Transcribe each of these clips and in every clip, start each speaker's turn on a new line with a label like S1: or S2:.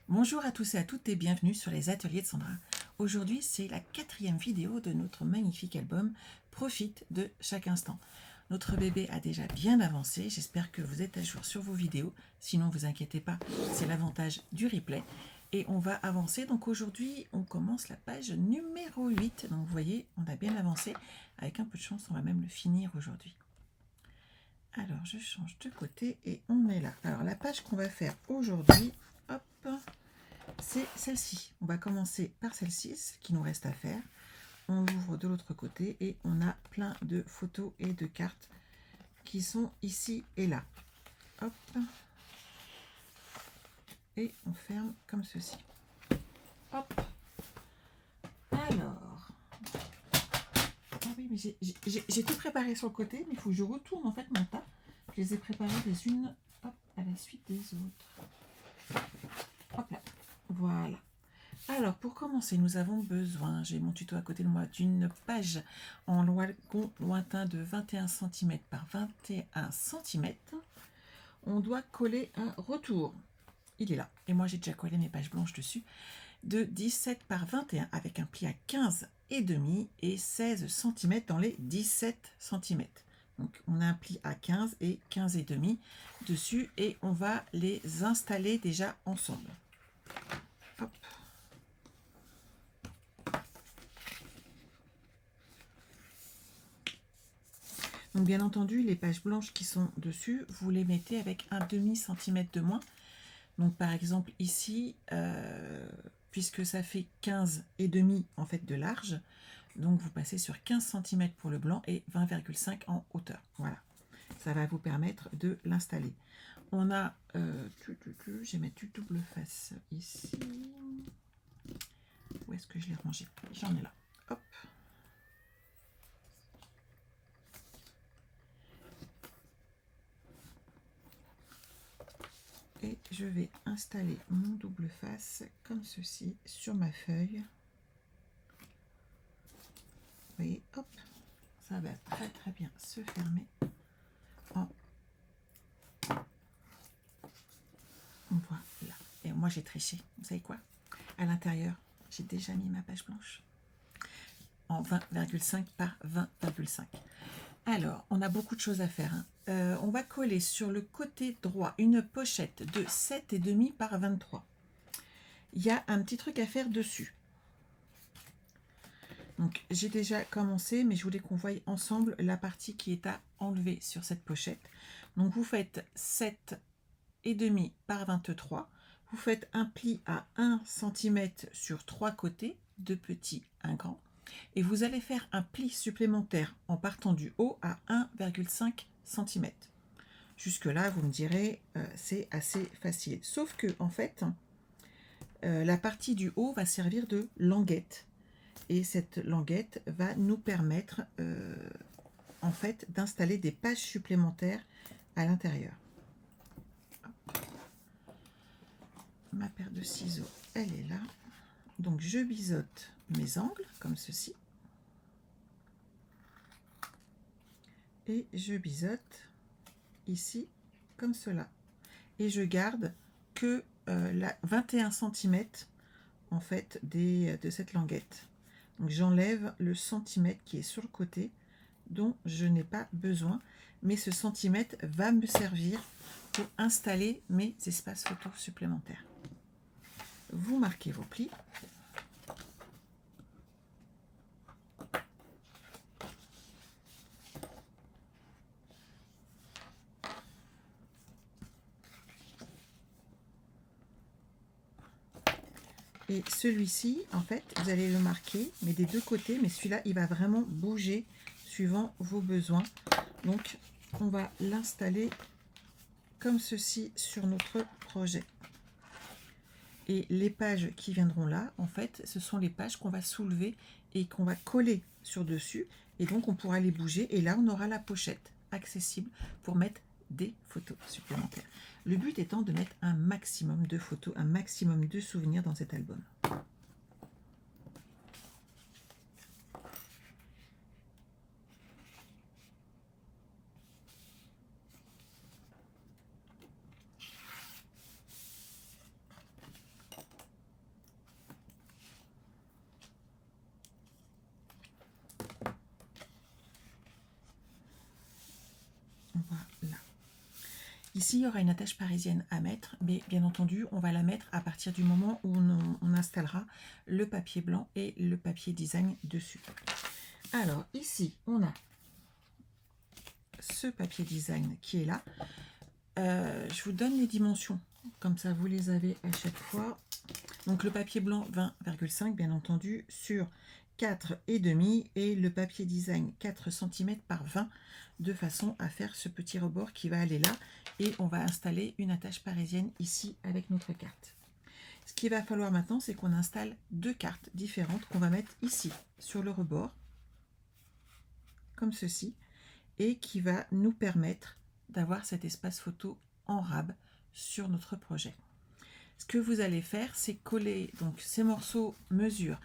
S1: Bonjour à tous et à toutes et bienvenue sur les ateliers de Sandra. Aujourd'hui, c'est la 4e vidéo de notre magnifique album Profite de chaque instant. Notre bébé a déjà bien avancé, j'espère que vous êtes à jour sur vos vidéos, sinon vous inquiétez pas, c'est l'avantage du replay. Et on va avancer, donc aujourd'hui on commence la page numéro 8, donc vous voyez, on a bien avancé, avec un peu de chance on va même le finir aujourd'hui. Alors je change de côté et on est là. Alors la page qu'on va faire aujourd'hui, hop, c'est celle-ci. On va commencer par celle-ci, ce qui nous reste à faire. On l'ouvre de l'autre côté et on a plein de photos et de cartes qui sont ici et là. Hop. Et on ferme comme ceci. Hop. Alors. Ah oui, mais j'ai tout préparé sur le côté, mais il faut que je retourne en fait mon tas. Je les ai préparées les unes hop, à la suite des autres. Hop là. Voilà. Alors, pour commencer, nous avons besoin, j'ai mon tuto à côté de moi, d'une page en lointain de 21 cm par 21 cm. On doit coller un retour. Il est là. Et moi, j'ai déjà collé mes pages blanches dessus. De 17 par 21 avec un pli à 15,5 et 16 cm dans les 17 cm. Donc, on a un pli à 15 et 15,5 dessus et on va les installer déjà ensemble. Hop. Donc bien entendu, les pages blanches qui sont dessus, vous les mettez avec un demi-centimètre de moins. Donc par exemple ici, puisque ça fait 15,5 en fait de large, donc vous passez sur 15 cm pour le blanc et 20,5 en hauteur. Voilà, ça va vous permettre de l'installer. On a, je vais mettre du double face ici. Où est-ce que je l'ai rangé? J'en ai là. Hop. Et je vais installer mon double face comme ceci sur ma feuille. Vous voyez, hop, ça va très très bien se fermer. Voilà. Et moi j'ai triché. Vous savez quoi? À l'intérieur, j'ai déjà mis ma page blanche en 20,5 par 20,5. Alors, on a beaucoup de choses à faire. On va coller sur le côté droit une pochette de 7,5 par 23. Il y a un petit truc à faire dessus. Donc, j'ai déjà commencé, mais je voulais qu'on voie ensemble la partie qui est à enlever sur cette pochette. Donc, vous faites 7,5 par 23. Vous faites un pli à 1 cm sur 3 côtés, 2 petits, 1 grand. Et vous allez faire un pli supplémentaire en partant du haut à 1,5 cm. Jusque-là, vous me direz, c'est assez facile. Sauf que, en fait, la partie du haut va servir de languette. Et cette languette va nous permettre, en fait, d'installer des pages supplémentaires à l'intérieur. Ma paire de ciseaux, elle est là. Donc, je biseaute mes angles, comme ceci. Et je biseaute ici, comme cela. Et je garde que la 21 cm, en fait, de cette languette. Donc, j'enlève le centimètre qui est sur le côté, dont je n'ai pas besoin. Mais ce centimètre va me servir pour installer mes espaces photos supplémentaires. Vous marquez vos plis. Et celui-ci, en fait, vous allez le marquer, mais des deux côtés, mais celui-là, il va vraiment bouger suivant vos besoins. Donc, on va l'installer comme ceci sur notre projet. Et les pages qui viendront là, en fait, ce sont les pages qu'on va soulever et qu'on va coller sur dessus. Et donc, on pourra les bouger. Et là, on aura la pochette accessible pour mettre des photos supplémentaires. Le but étant de mettre un maximum de photos, un maximum de souvenirs dans cet album. Ici, il y aura une attache parisienne à mettre, mais bien entendu, on va la mettre à partir du moment où on installera le papier blanc et le papier design dessus. Alors, ici, on a ce papier design qui est là. Je vous donne les dimensions, comme ça vous les avez à chaque fois. Donc le papier blanc 20,5 bien entendu sur 4,5 et le papier design 4 cm par 20 de façon à faire ce petit rebord qui va aller là et on va installer une attache parisienne ici avec notre carte. Ce qu'il va falloir maintenant, c'est qu'on installe deux cartes différentes qu'on va mettre ici sur le rebord comme ceci et qui va nous permettre d'avoir cet espace photo en rab sur notre projet. Ce que vous allez faire, c'est coller, donc ces morceaux mesurent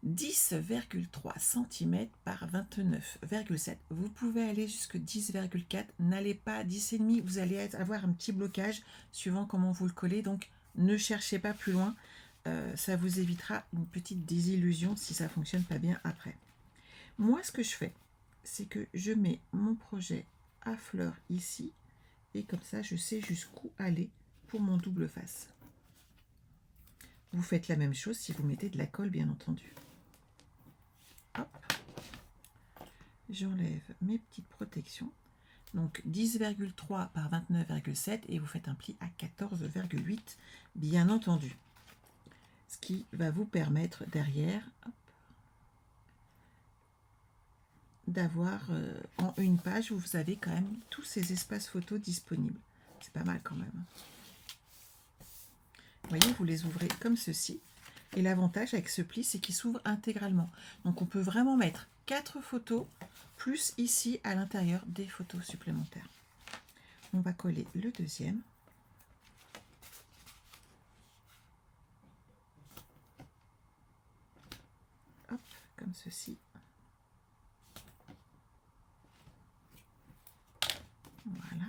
S1: 10,3 cm par 29,7. Vous pouvez aller jusqu'à 10,4. N'allez pas à 10,5, vous allez avoir un petit blocage suivant comment vous le collez. Donc ne cherchez pas plus loin, ça vous évitera une petite désillusion si ça ne fonctionne pas bien après. Moi, ce que je fais, c'est que je mets mon projet à fleur ici et comme ça, je sais jusqu'où aller pour mon double face. Vous faites la même chose si vous mettez de la colle, bien entendu. Hop. J'enlève mes petites protections. Donc 10,3 par 29,7 et vous faites un pli à 14,8, bien entendu. Ce qui va vous permettre derrière d'avoir en une page où vous avez quand même tous ces espaces photos disponibles. C'est pas mal quand même. Vous voyez, vous les ouvrez comme ceci. Et l'avantage avec ce pli, c'est qu'il s'ouvre intégralement. Donc on peut vraiment mettre 4 photos, plus ici à l'intérieur des photos supplémentaires. On va coller le deuxième. Hop, comme ceci. Voilà.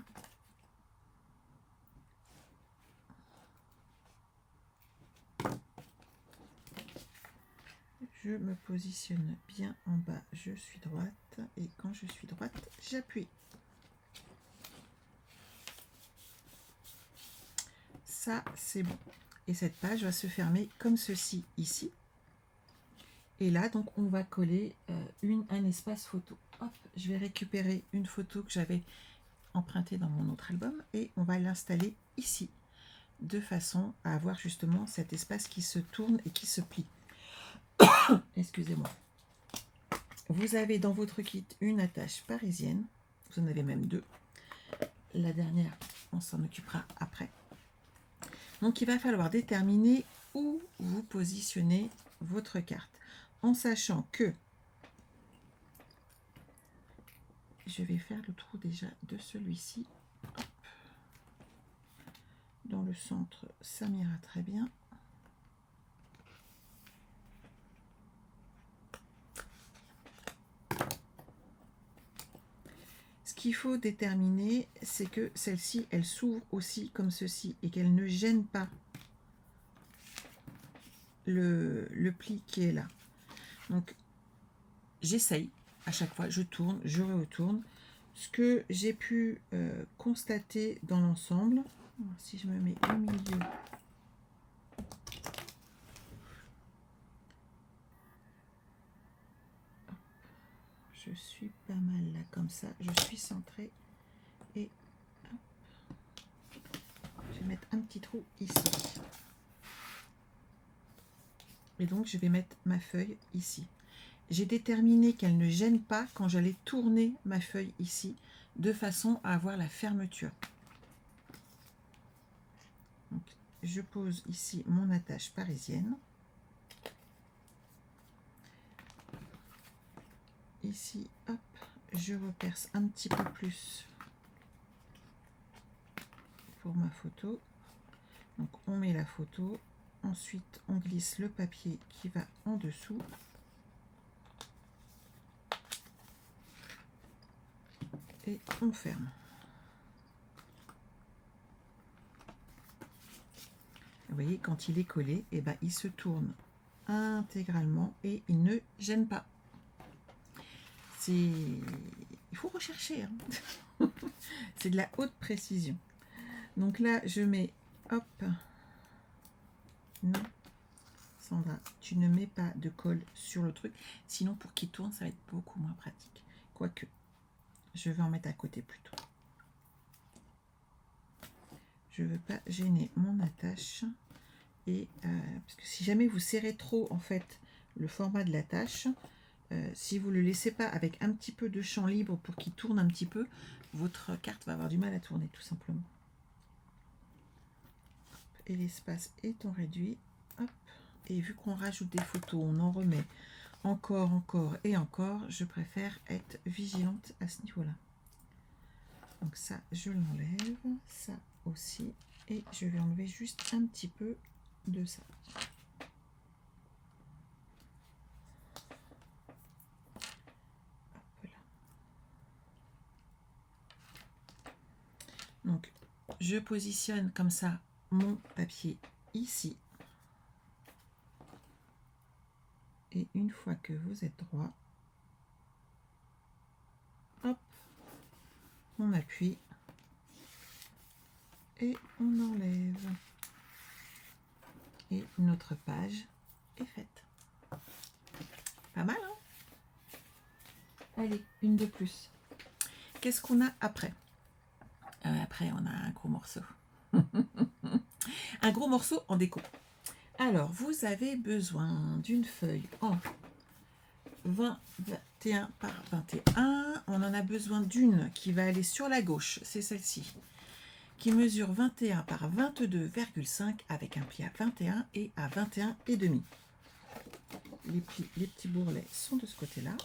S1: Je me positionne bien en bas, je suis droite, et quand je suis droite, j'appuie. Ça, c'est bon. Et cette page va se fermer comme ceci, ici. Et là, donc, on va coller un espace photo. Hop, je vais récupérer une photo que j'avais empruntée dans mon autre album, et on va l'installer ici, de façon à avoir justement cet espace qui se tourne et qui se plie. Excusez-moi. Vous avez dans votre kit une attache parisienne. Vous en avez même deux. La dernière, on s'en occupera après. Donc, il va falloir déterminer où vous positionnez votre carte. En sachant que je vais faire le trou déjà de celui-ci. Dans le centre, ça m'ira très bien. Ce qu'il faut déterminer, c'est que celle-ci, elle s'ouvre aussi comme ceci et qu'elle ne gêne pas le pli qui est là. Donc, j'essaye à chaque fois, je tourne, je retourne. Ce que j'ai pu constater dans l'ensemble, si je me mets au milieu, je suis pas mal là comme ça, je suis centrée et je vais mettre un petit trou ici. Et donc je vais mettre ma feuille ici. J'ai déterminé qu'elle ne gêne pas quand j'allais tourner ma feuille ici, de façon à avoir la fermeture. Donc, je pose ici mon attache parisienne. Ici, hop, je reperce un petit peu plus pour ma photo. Donc, on met la photo. Ensuite, on glisse le papier qui va en dessous. Et on ferme. Vous voyez, quand il est collé, eh ben, il se tourne intégralement et il ne gêne pas. Il faut rechercher. Hein. C'est de la haute précision. Donc là, je mets, hop, non, Sandra, tu ne mets pas de colle sur le truc, sinon pour qu'il tourne, ça va être beaucoup moins pratique. Quoique, je vais en mettre à côté plutôt. Je ne veux pas gêner mon attache. Et parce que si jamais vous serrez trop en fait le format de l'attache, si vous ne le laissez pas avec un petit peu de champ libre pour qu'il tourne un petit peu, votre carte va avoir du mal à tourner tout simplement. Et l'espace étant réduit, hop, et vu qu'on rajoute des photos, on en remet encore, encore et encore, je préfère être vigilante à ce niveau-là. Donc ça, je l'enlève, ça aussi, et je vais enlever juste un petit peu de ça. Hop là. Donc, je positionne comme ça mon papier ici. Et une fois que vous êtes droit, hop, on appuie et on enlève. Et notre page est faite. Pas mal, hein? Allez, une de plus. Qu'est-ce qu'on a après? Après, on a un gros morceau. Un gros morceau en déco. Alors, vous avez besoin d'une feuille en 21 par 21. On en a besoin d'une qui va aller sur la gauche, c'est celle-ci, qui mesure 21 par 22,5 avec un pli à 21 et à 21 et demi. Les petits bourrelets sont de ce côté-là.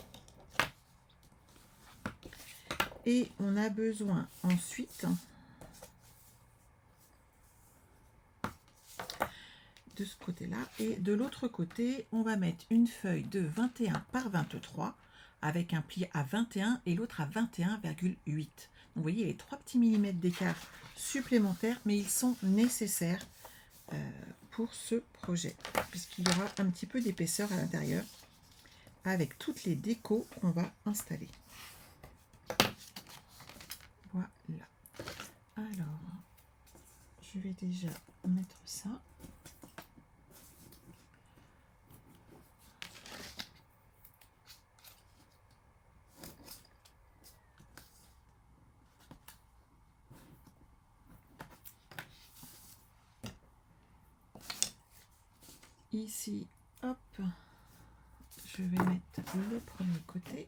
S1: Et on a besoin ensuite de ce côté-là. Et de l'autre côté, on va mettre une feuille de 21 par 23 avec un pli à 21 et l'autre à 21,8. Donc vous voyez les 3 petits millimètres d'écart supplémentaires, mais ils sont nécessaires pour ce projet, puisqu'il y aura un petit peu d'épaisseur à l'intérieur avec toutes les décos qu'on va installer. Voilà. Alors, je vais déjà mettre ça. Ici, hop, je vais mettre le premier côté.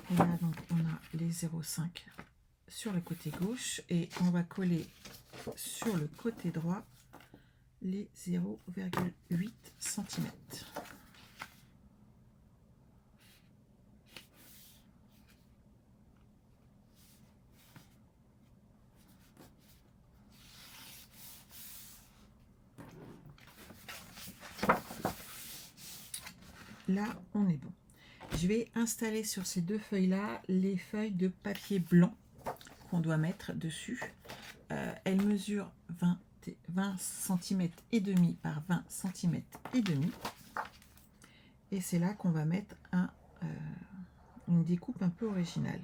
S1: Et là, donc, on a les 0,5 sur le côté gauche et on va coller sur le côté droit les 0,8 cm. Là, on est bon. Je vais installer sur ces deux feuilles-là les feuilles de papier blanc qu'on doit mettre dessus. Elles mesurent 20 cm et demi par 20 cm et demi. Et c'est là qu'on va mettre une découpe un peu originale.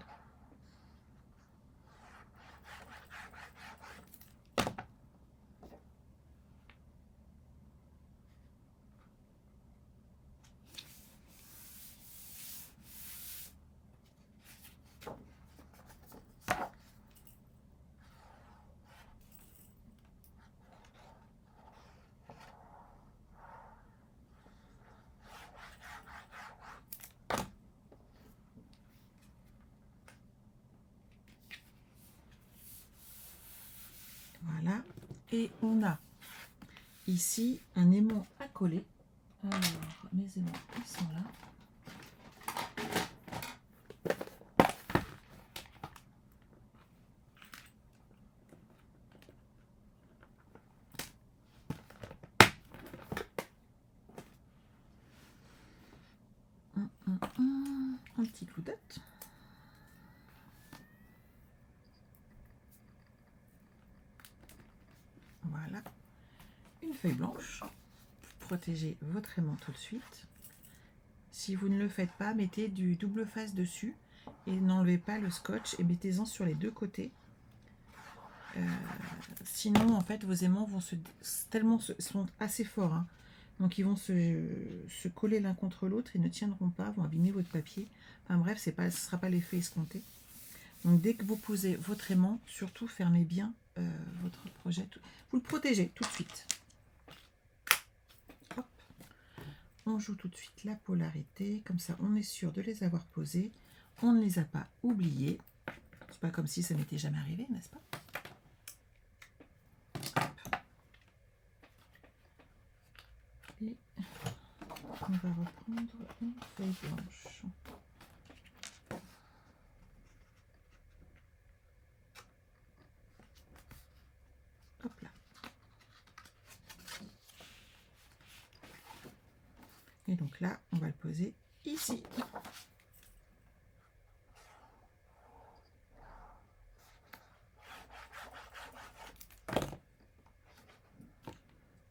S1: Voilà, et on a ici un aimant à coller. Alors, mes aimants, ils sont là. Un petit clou date. feuille blanche. Protégez votre aimant tout de suite. Si vous ne le faites pas, mettez du double face dessus et n'enlevez pas le scotch et mettez-en sur les deux côtés. Sinon, en fait, vos aimants vont sont assez forts, hein. Donc ils vont se coller l'un contre l'autre et ne tiendront pas, vont abîmer votre papier. Enfin bref, ce ne sera pas l'effet escompté. Donc dès que vous posez votre aimant, surtout fermez bien votre projet. Vous le protégez tout de suite. Hop. On joue tout de suite la polarité, comme ça on est sûr de les avoir posés. On ne les a pas oubliés. C'est pas comme si ça n'était jamais arrivé, n'est-ce pas? Et on va reprendre une feuille blanche. Hop là. Et donc là, on va le poser ici.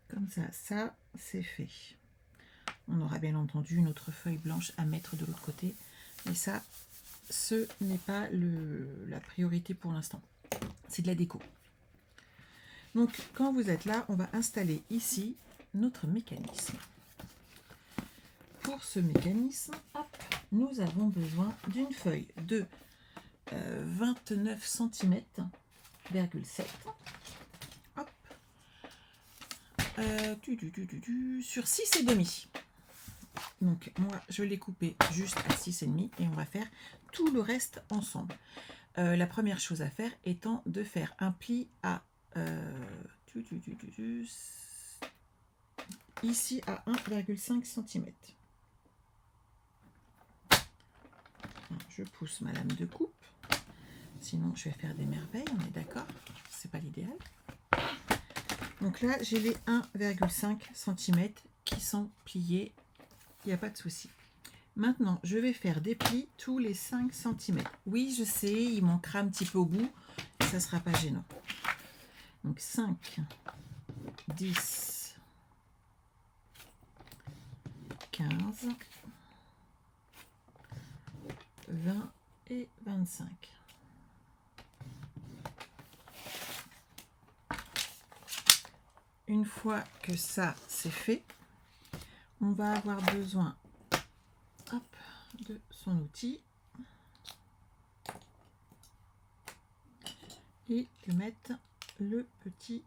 S1: Comme ça c'est fait. On aura bien entendu une autre feuille blanche à mettre de l'autre côté. Mais ça, ce n'est pas la priorité pour l'instant. C'est de la déco. Donc, quand vous êtes là, on va installer ici notre mécanisme. Pour ce mécanisme, hop, nous avons besoin d'une feuille de 29 cm,7 hop, sur 6,5. Donc, moi, je l'ai coupé juste à 6,5 et on va faire tout le reste ensemble. La première chose à faire étant de faire un pli à ici à 1,5 cm. Je pousse ma lame de coupe, sinon je vais faire des merveilles, on est d'accord, c'est pas l'idéal. Donc là j'ai les 1,5 cm qui sont pliés, il n'y a pas de souci. Maintenant je vais faire des plis tous les 5 cm. Oui, je sais, il manquera un petit peu au bout, ça sera pas gênant. Donc 5, 10, 15, 20 et 25. Une fois que ça c'est fait, on va avoir besoin de son outil et de mettre le petit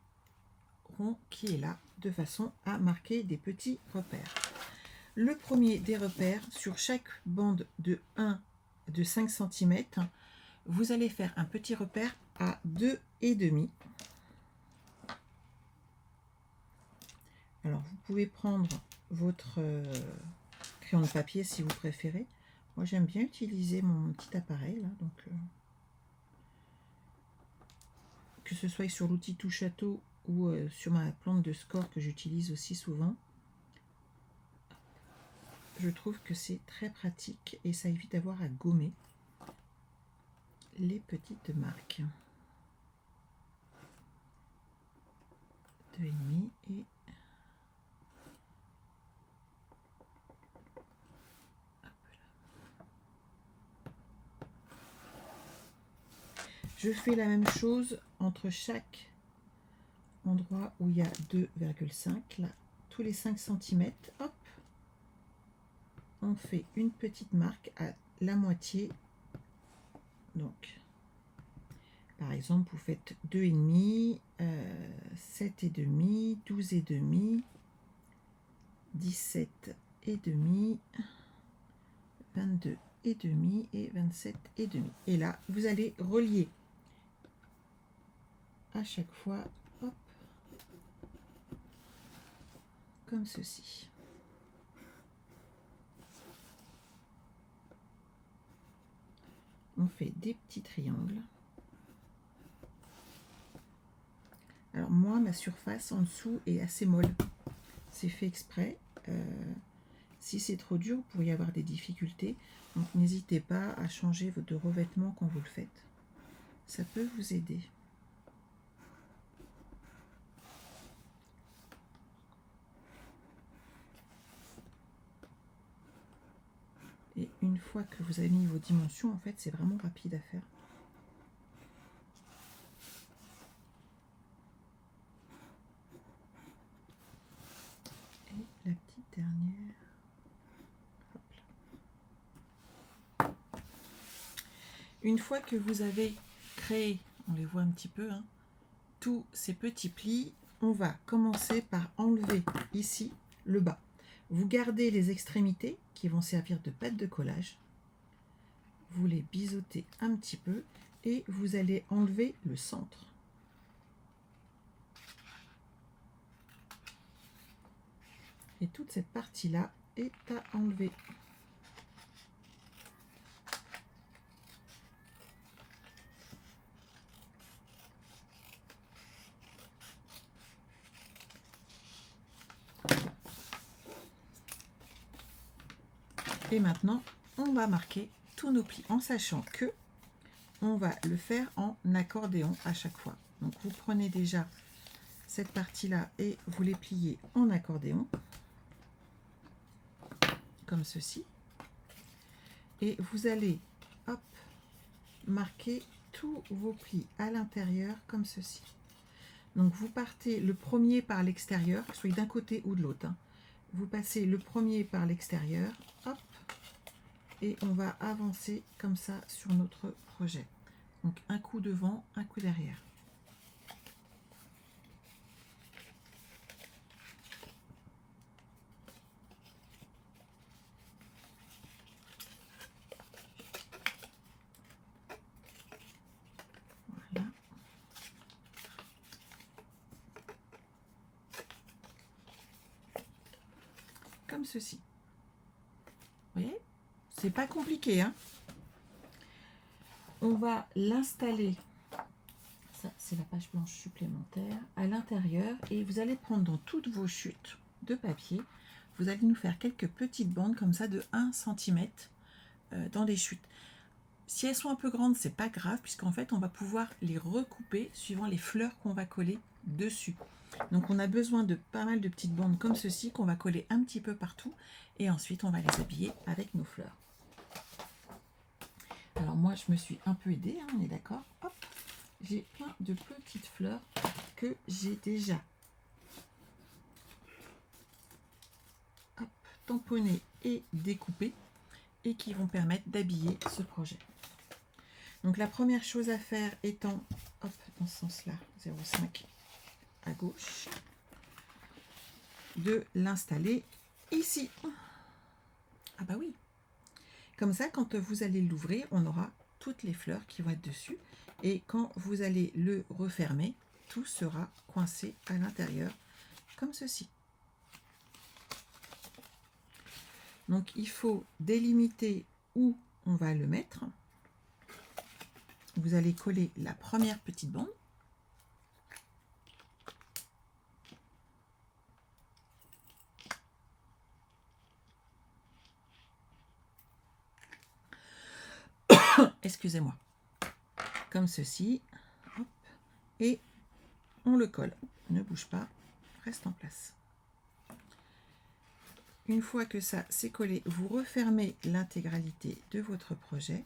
S1: rond qui est là de façon à marquer des petits repères. Le premier des repères, sur chaque bande de 5 cm, vous allez faire un petit repère à 2,5. Alors vous pouvez prendre votre crayon de papier si vous préférez. Moi j'aime bien utiliser mon petit appareil là, donc que ce soit sur l'outil Touche à tout ou sur ma plante de score que j'utilise aussi souvent. Je trouve que c'est très pratique et ça évite d'avoir à gommer les petites marques. 2,5 et je fais la même chose entre chaque endroit où il y a 2,5, là, tous les 5 cm, hop, on fait une petite marque à la moitié. Donc, par exemple, vous faites 2,5, 7,5, 12,5, 17,5, 22,5 et 27,5. Et là, vous allez relier à chaque fois, hop, comme ceci. On fait des petits triangles. Alors moi, ma surface en dessous est assez molle. C'est fait exprès. Si c'est trop dur, vous pourriez avoir des difficultés. Donc n'hésitez pas à changer de revêtement quand vous le faites. Ça peut vous aider. Et une fois que vous avez mis vos dimensions, en fait, c'est vraiment rapide à faire. Et la petite dernière. Hop là. Une fois que vous avez créé, on les voit un petit peu, hein, tous ces petits plis, on va commencer par enlever ici le bas. Vous gardez les extrémités qui vont servir de pâte de collage. Vous les biseautez un petit peu et vous allez enlever le centre. Et toute cette partie-là est à enlever. Et maintenant, on va marquer tous nos plis en sachant que on va le faire en accordéon à chaque fois. Donc vous prenez déjà cette partie-là et vous les pliez en accordéon, comme ceci. Et vous allez, hop, marquer tous vos plis à l'intérieur, comme ceci. Donc vous partez le premier par l'extérieur, que ce soit d'un côté ou de l'autre. Hein. Vous passez le premier par l'extérieur, hop, et on va avancer comme ça sur notre projet. Donc un coup devant, un coup derrière. Voilà. Comme ceci. Vous voyez? C'est pas compliqué, hein? On va l'installer. Ça, c'est la page blanche supplémentaire à l'intérieur et vous allez prendre dans toutes vos chutes de papier, vous allez nous faire quelques petites bandes comme ça de 1 cm dans les chutes. Si elles sont un peu grandes, c'est pas grave puisqu'en fait on va pouvoir les recouper suivant les fleurs qu'on va coller dessus. Donc on a besoin de pas mal de petites bandes comme ceci qu'on va coller un petit peu partout et ensuite on va les habiller avec nos fleurs. Alors moi je me suis un peu aidée, hein, on est d'accord. Hop, j'ai plein de petites fleurs que j'ai déjà tamponnées et découpées et qui vont permettre d'habiller ce projet. Donc la première chose à faire étant, hop, dans ce sens-là, 0,5 à gauche, de l'installer ici. Ah bah oui. Comme ça, quand vous allez l'ouvrir, on aura toutes les fleurs qui vont être dessus. Et quand vous allez le refermer, tout sera coincé à l'intérieur, comme ceci. Donc il faut délimiter où on va le mettre. Vous allez coller la première petite bande. Excusez-moi. Comme ceci. Hop, et on le colle. Ne bouge pas, reste en place. Une fois que ça c'est collé, vous refermez l'intégralité de votre projet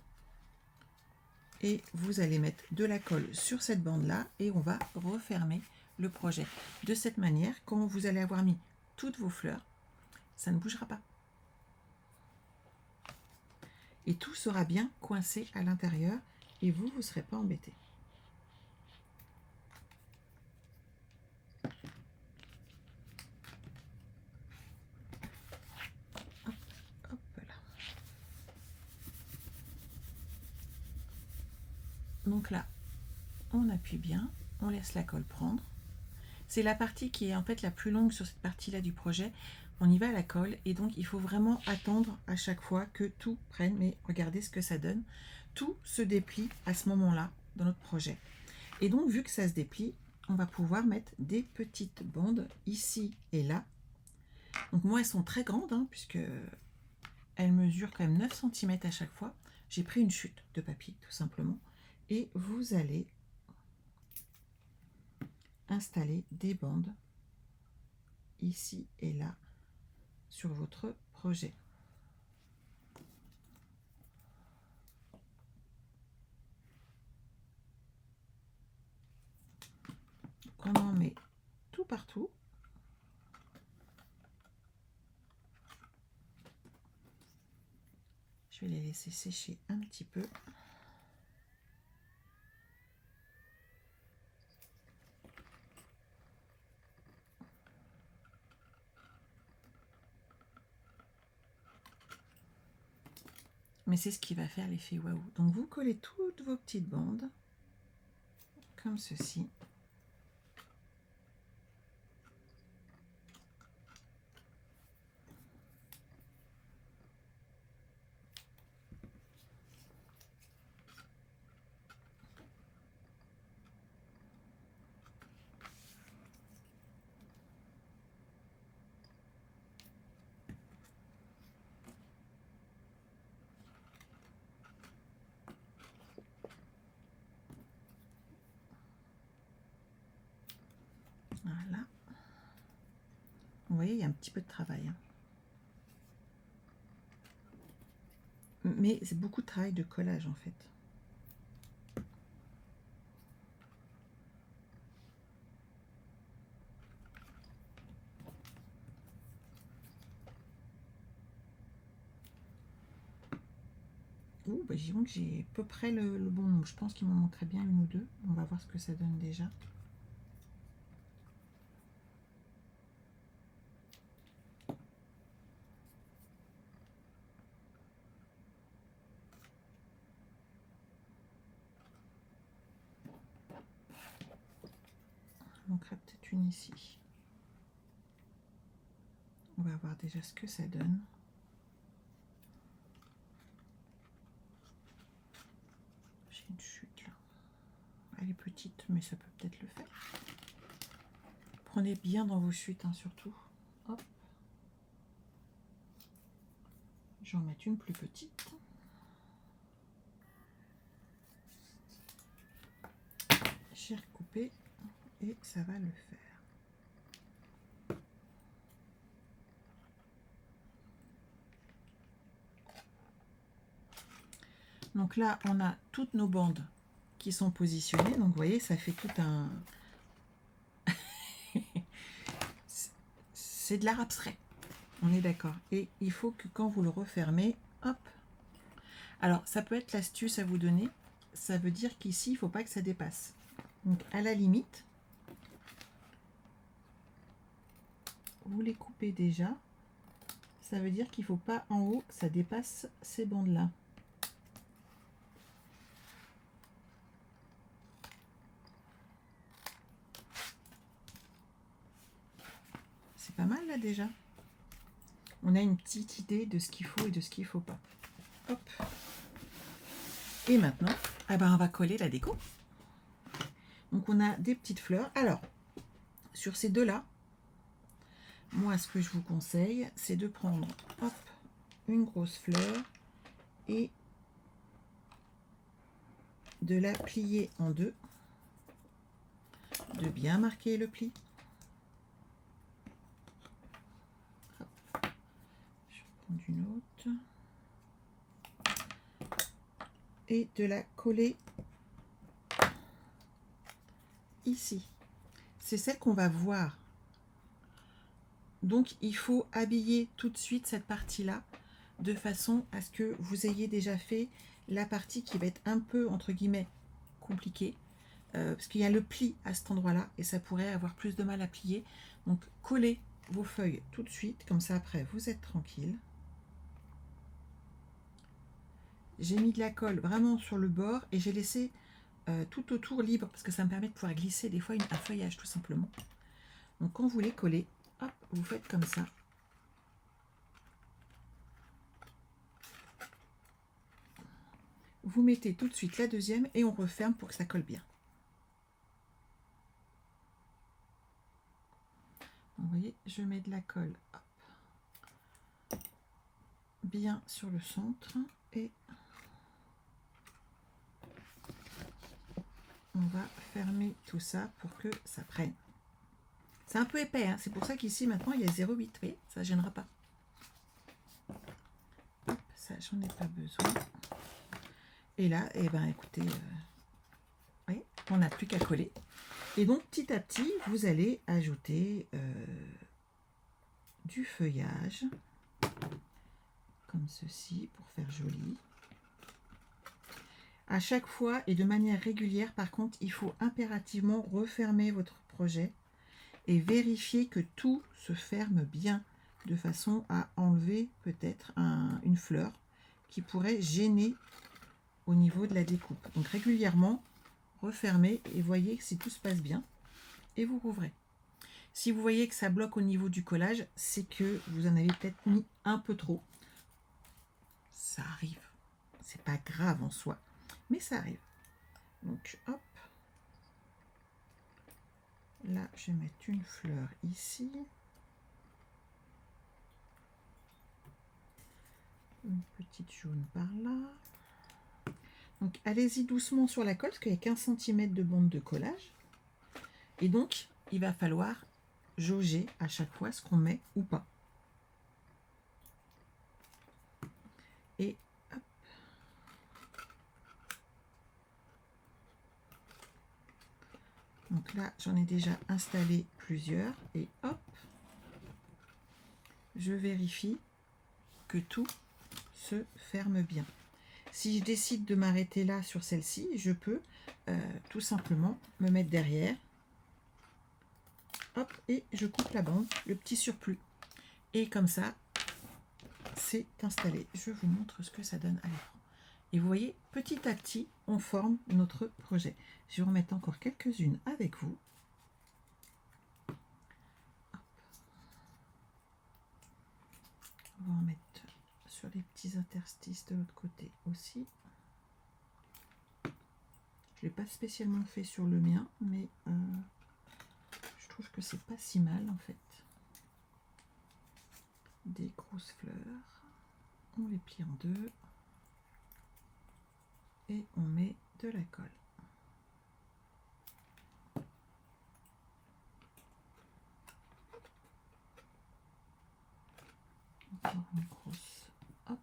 S1: et vous allez mettre de la colle sur cette bande-là et on va refermer le projet. De cette manière, quand vous allez avoir mis toutes vos fleurs, ça ne bougera pas. Et tout sera bien coincé à l'intérieur et vous ne serez pas embêté. Donc là, on appuie bien, on laisse la colle prendre. C'est la partie qui est en fait la plus longue sur cette partie-là du projet. On y va à la colle et donc il faut vraiment attendre à chaque fois que tout prenne. Mais regardez ce que ça donne. Tout se déplie à ce moment-là dans notre projet. Et donc vu que ça se déplie, on va pouvoir mettre des petites bandes ici et là. Donc moi elles sont très grandes hein, puisque elles mesurent quand même 9 cm à chaque fois. J'ai pris une chute de papier tout simplement. Et vous allez installer des bandes ici et là sur votre projet. qu'on en met tout partout. Je vais les laisser sécher un petit peu. Mais c'est ce qui va faire l'effet waouh. Donc vous collez toutes vos petites bandes comme ceci. Voilà. Vous voyez, il y a un petit peu de travail. Hein. Mais c'est beaucoup de travail de collage en fait. Ouh, bah, disons que j'ai à peu près le bon nombre. Je pense qu'il m'en manquerait bien une ou deux. On va voir ce que ça donne déjà. Il manquerait peut-être une ici. On va voir déjà ce que ça donne. J'ai une chute là. Elle est petite, mais ça peut peut-être le faire. Prenez bien dans vos chutes, hein, surtout. Hop. Je vais en mettre une plus petite. J'ai recoupé et ça va le faire. Donc là, on a toutes nos bandes qui sont positionnées. Donc vous voyez, ça fait tout un... C'est de l'art abstrait. On est d'accord. Et il faut que quand vous le refermez, hop. Alors, ça peut être l'astuce à vous donner. Ça veut dire qu'ici, il ne faut pas que ça dépasse. Donc, à la limite, vous les coupez déjà. Ça veut dire qu'il ne faut pas en haut, ça dépasse ces bandes-là. C'est pas mal là déjà. On a une petite idée de ce qu'il faut et de ce qu'il ne faut pas. Hop. Et maintenant, eh ben, on va coller la déco. Donc on a des petites fleurs. Alors, sur ces deux-là, moi ce que je vous conseille, c'est de prendre hop, une grosse fleur et de la plier en deux, de bien marquer le pli. Hop. Je vais prendre une autre. Et de la coller ici. C'est celle qu'on va voir. Donc il faut habiller tout de suite cette partie-là de façon à ce que vous ayez déjà fait la partie qui va être un peu entre guillemets compliquée. Parce qu'il y a le pli à cet endroit-là et ça pourrait avoir plus de mal à plier. Donc collez vos feuilles tout de suite, comme ça après vous êtes tranquille. J'ai mis de la colle vraiment sur le bord et j'ai laissé tout autour libre parce que ça me permet de pouvoir glisser des fois un feuillage tout simplement. Donc quand vous les collez, hop, vous faites comme ça. Vous mettez tout de suite la deuxième et on referme pour que ça colle bien. Vous voyez, je mets de la colle hop, bien sur le centre et on va fermer tout ça pour que ça prenne. C'est un peu épais, hein, c'est pour ça qu'ici maintenant il y a 0,8, oui, ça ne gênera pas. Hop, ça j'en ai pas besoin. Et là, eh ben, écoutez, oui, on n'a plus qu'à coller. Et donc petit à petit, vous allez ajouter du feuillage, comme ceci, pour faire joli. À chaque fois et de manière régulière, par contre, il faut impérativement refermer votre projet et vérifier que tout se ferme bien, de façon à enlever peut-être une fleur qui pourrait gêner au niveau de la découpe. Donc régulièrement, refermez et voyez si tout se passe bien et vous rouvrez. Si vous voyez que ça bloque au niveau du collage, c'est que vous en avez peut-être mis un peu trop. Ça arrive. C'est pas grave en soi, mais ça arrive. Donc hop. Là, je vais mettre une fleur ici. Une petite jaune par là. Donc allez-y doucement sur la colle, parce qu'il y a 15 cm de bande de collage. Et donc, il va falloir jauger à chaque fois ce qu'on met ou pas. Et hop. Donc là, j'en ai déjà installé plusieurs. Et hop, je vérifie que tout se ferme bien. Si je décide de m'arrêter là sur celle-ci, je peux tout simplement me mettre derrière. Hop, et je coupe la bande, le petit surplus. Et comme ça, c'est installé. Je vous montre ce que ça donne à l'écran. Et vous voyez, petit à petit, on forme notre projet. Je vais en remettre encore quelques-unes avec vous. Hop. On va en mettre sur les petits interstices de l'autre côté aussi. Je ne l'ai pas spécialement fait sur le mien, mais je trouve que c'est pas si mal en fait. Des grosses fleurs. On les plie en deux. Et on met de la colle. Encore une grosse. Hop.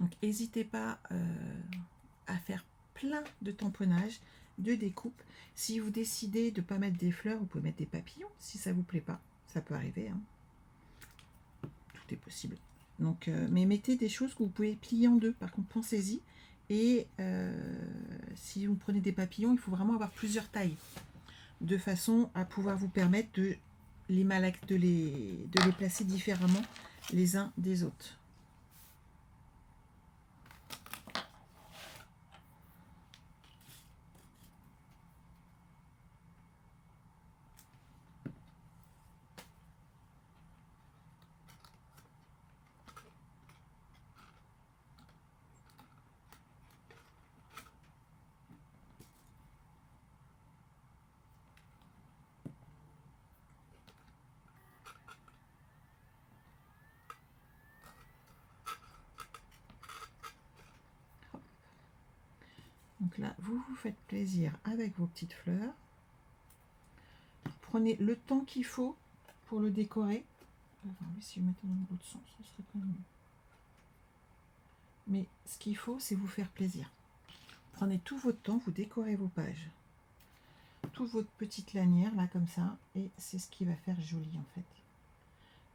S1: Donc n'hésitez pas à faire plein de tamponnages, de découpes. Si vous décidez de ne pas mettre des fleurs, vous pouvez mettre des papillons si ça vous plaît pas. Ça peut arriver. Hein. Tout est possible. Donc, mais mettez des choses que vous pouvez plier en deux. Par contre, pensez-y. Et si vous prenez des papillons, il faut vraiment avoir plusieurs tailles, de façon à pouvoir vous permettre de les placer différemment les uns des autres. Donc là, vous vous faites plaisir avec vos petites fleurs. Prenez le temps qu'il faut pour le décorer. Enfin, oui, si je mettais dans l'autre sens, ce serait pas mieux. Mais ce qu'il faut, c'est vous faire plaisir. Prenez tout votre temps, vous décorez vos pages. Toute votre petite lanière, là, comme ça. Et c'est ce qui va faire joli, en fait.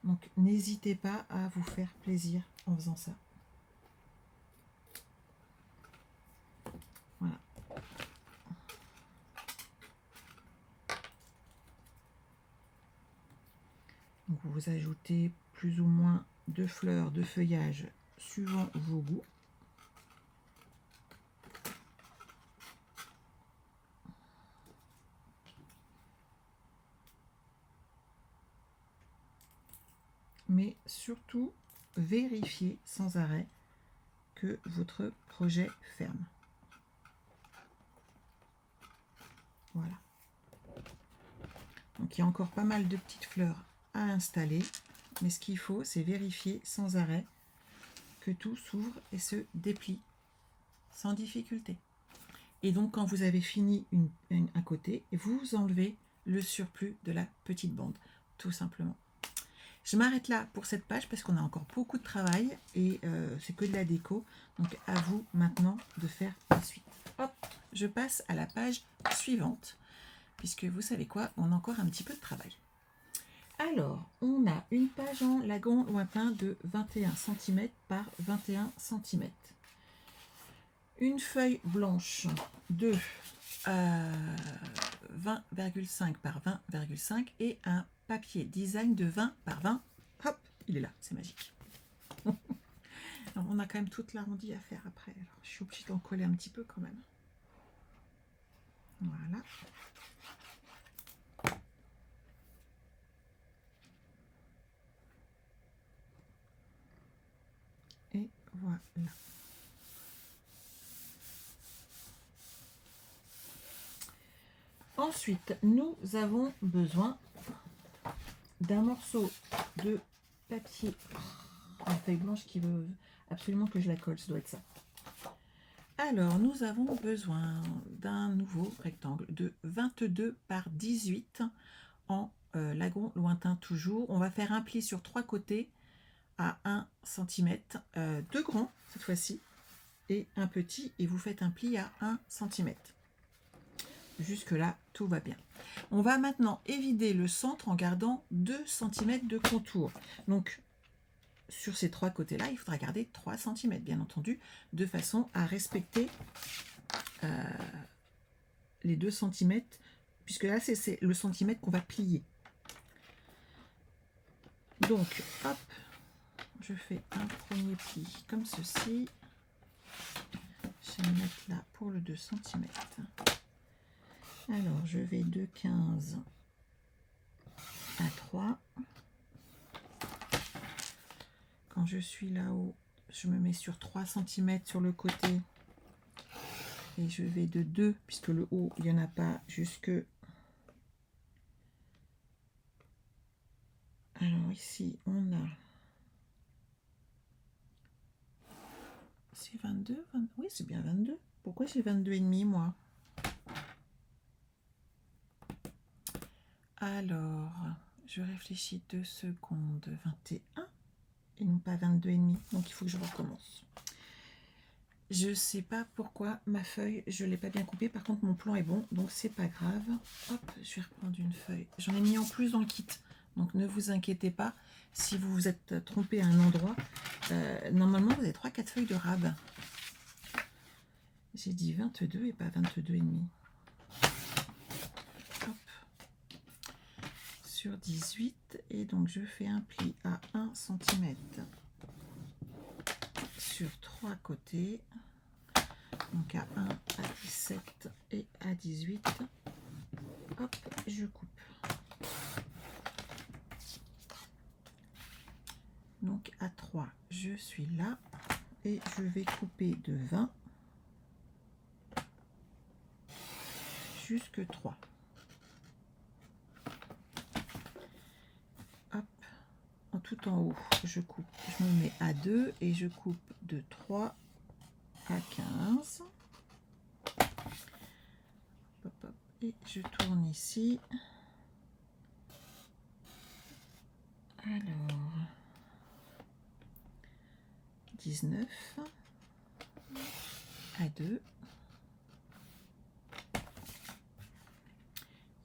S1: Donc, n'hésitez pas à vous faire plaisir en faisant ça. Voilà. Donc vous ajoutez plus ou moins de fleurs, de feuillage suivant vos goûts. Mais surtout, vérifiez sans arrêt que votre projet ferme. Voilà. Donc il y a encore pas mal de petites fleurs à installer, mais ce qu'il faut, c'est vérifier sans arrêt que tout s'ouvre et se déplie sans difficulté. Et donc quand vous avez fini un côté, vous enlevez le surplus de la petite bande, tout simplement. Je m'arrête là pour cette page parce qu'on a encore beaucoup de travail et c'est que de la déco. Donc à vous maintenant de faire la suite. hop, je passe à la page suivante, puisque vous savez quoi, on a encore un petit peu de travail. Alors, on a une page en lagon lointain de 21 cm par 21 cm. Une feuille blanche de 20,5 par 20,5 et un papier design de 20 par 20. Hop, il est là, c'est magique. Alors, on a quand même toute l'arrondi à faire après. Alors, je suis obligée d'en coller un petit peu quand même. Voilà. Et voilà. Ensuite, nous avons besoin d'un morceau de papier. Une feuille blanche qui veut absolument que je la colle, ça doit être ça. Alors, nous avons besoin d'un nouveau rectangle de 22 par 18 en lagon lointain toujours. On va faire un pli sur 3 côtés à 1 cm, 2 grands cette fois-ci et un petit, et vous faites un pli à 1 cm. Jusque là, tout va bien. On va maintenant évider le centre en gardant 2 cm de contour. Donc, sur ces 3 côtés-là, il faudra garder 3 cm, bien entendu, de façon à respecter les 2 cm, puisque là, c'est le centimètre qu'on va plier. Donc, hop, je fais un premier pli comme ceci. Je vais me mettre là pour le 2 cm. Alors, je vais de 15 à 3. Quand je suis là-haut, je me mets sur 3 cm sur le côté. Et je vais de 2, puisque le haut, il n'y en a pas, jusque... Alors ici, on a... C'est 22 20... Oui, c'est bien 22. Pourquoi j'ai 22,5 moi? Alors, je réfléchis 2 secondes. 21 et non pas 22,5. Donc il faut que je recommence. Je ne sais pas pourquoi ma feuille, je ne l'ai pas bien coupée. Par contre, mon plan est bon, donc c'est pas grave. Hop, je vais reprendre une feuille. J'en ai mis en plus dans le kit. Donc ne vous inquiétez pas si vous vous êtes trompé à un endroit. Normalement, vous avez 3-4 feuilles de rab. J'ai dit 22 et pas 22,5. Hop. Sur 18. Et donc je fais un pli à 1 cm sur 3 côtés. Donc à 1, à 17 et à 18. Hop, je coupe. Donc à 3, je suis là et je vais couper de 20 jusque 3. Hop, en tout en haut, je coupe. Je me mets à 2 et je coupe de 3 à 15. Hop, hop, et je tourne ici. Alors, 19 à 2.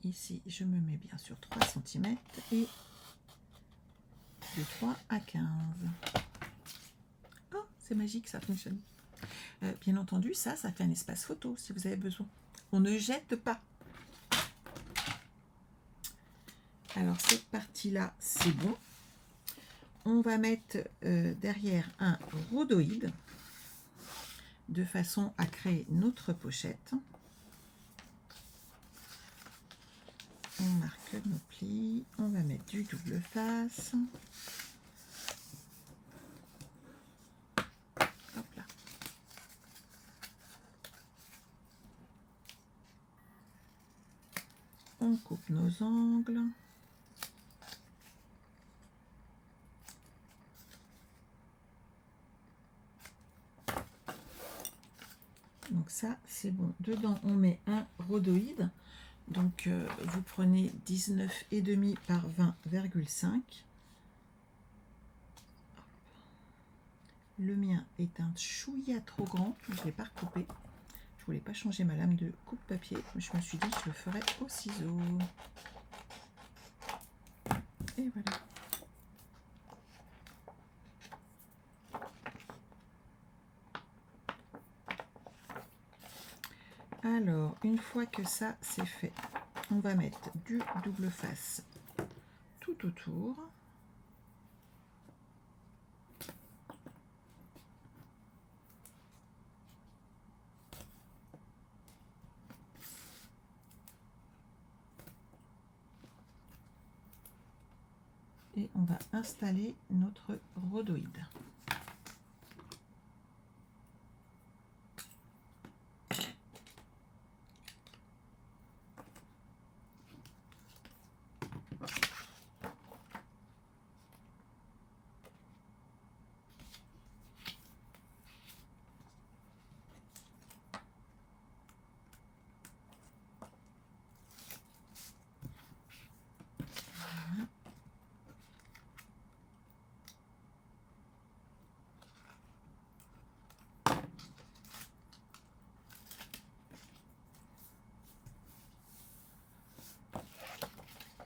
S1: Ici, je me mets bien sur 3 cm et de 3 à 15. Oh, c'est magique, ça fonctionne. Bien entendu, ça fait un espace photo si vous avez besoin. On ne jette pas. Alors, cette partie-là, c'est bon. On va mettre derrière un rhodoïde de façon à créer notre pochette. On marque nos plis. On va mettre du double face. Hop là. On coupe nos angles. Donc ça, c'est bon. Dedans, on met un rhodoïde. Donc, vous prenez 19,5 par 20,5. Le mien est un chouïa trop grand. Je ne l'ai pas recoupé. Je voulais pas changer ma lame de coupe-papier. Je me suis dit que je le ferais au ciseau. Et voilà. Alors, une fois que ça c'est fait, on va mettre du double face tout autour. Et on va installer notre rhodoïde.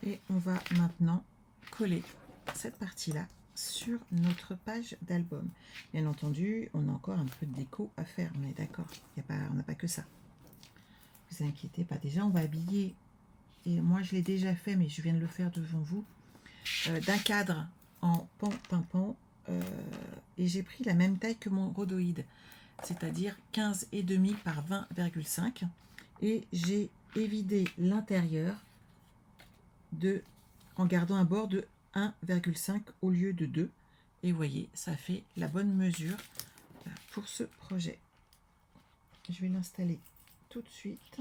S1: Et on va maintenant coller cette partie-là sur notre page d'album. Bien entendu, on a encore un peu de déco à faire, on est d'accord. On n'a pas que ça. Ne vous inquiétez pas. Déjà, on va habiller, et moi je l'ai déjà fait, mais je viens de le faire devant vous, d'un cadre en pan-pimpant. Et j'ai pris la même taille que mon rhodoïde, c'est-à-dire 15,5 par 20,5. Et j'ai évidé l'intérieur en gardant un bord de 1,5 au lieu de 2. Et vous voyez, ça fait la bonne mesure pour ce projet. Je vais l'installer tout de suite.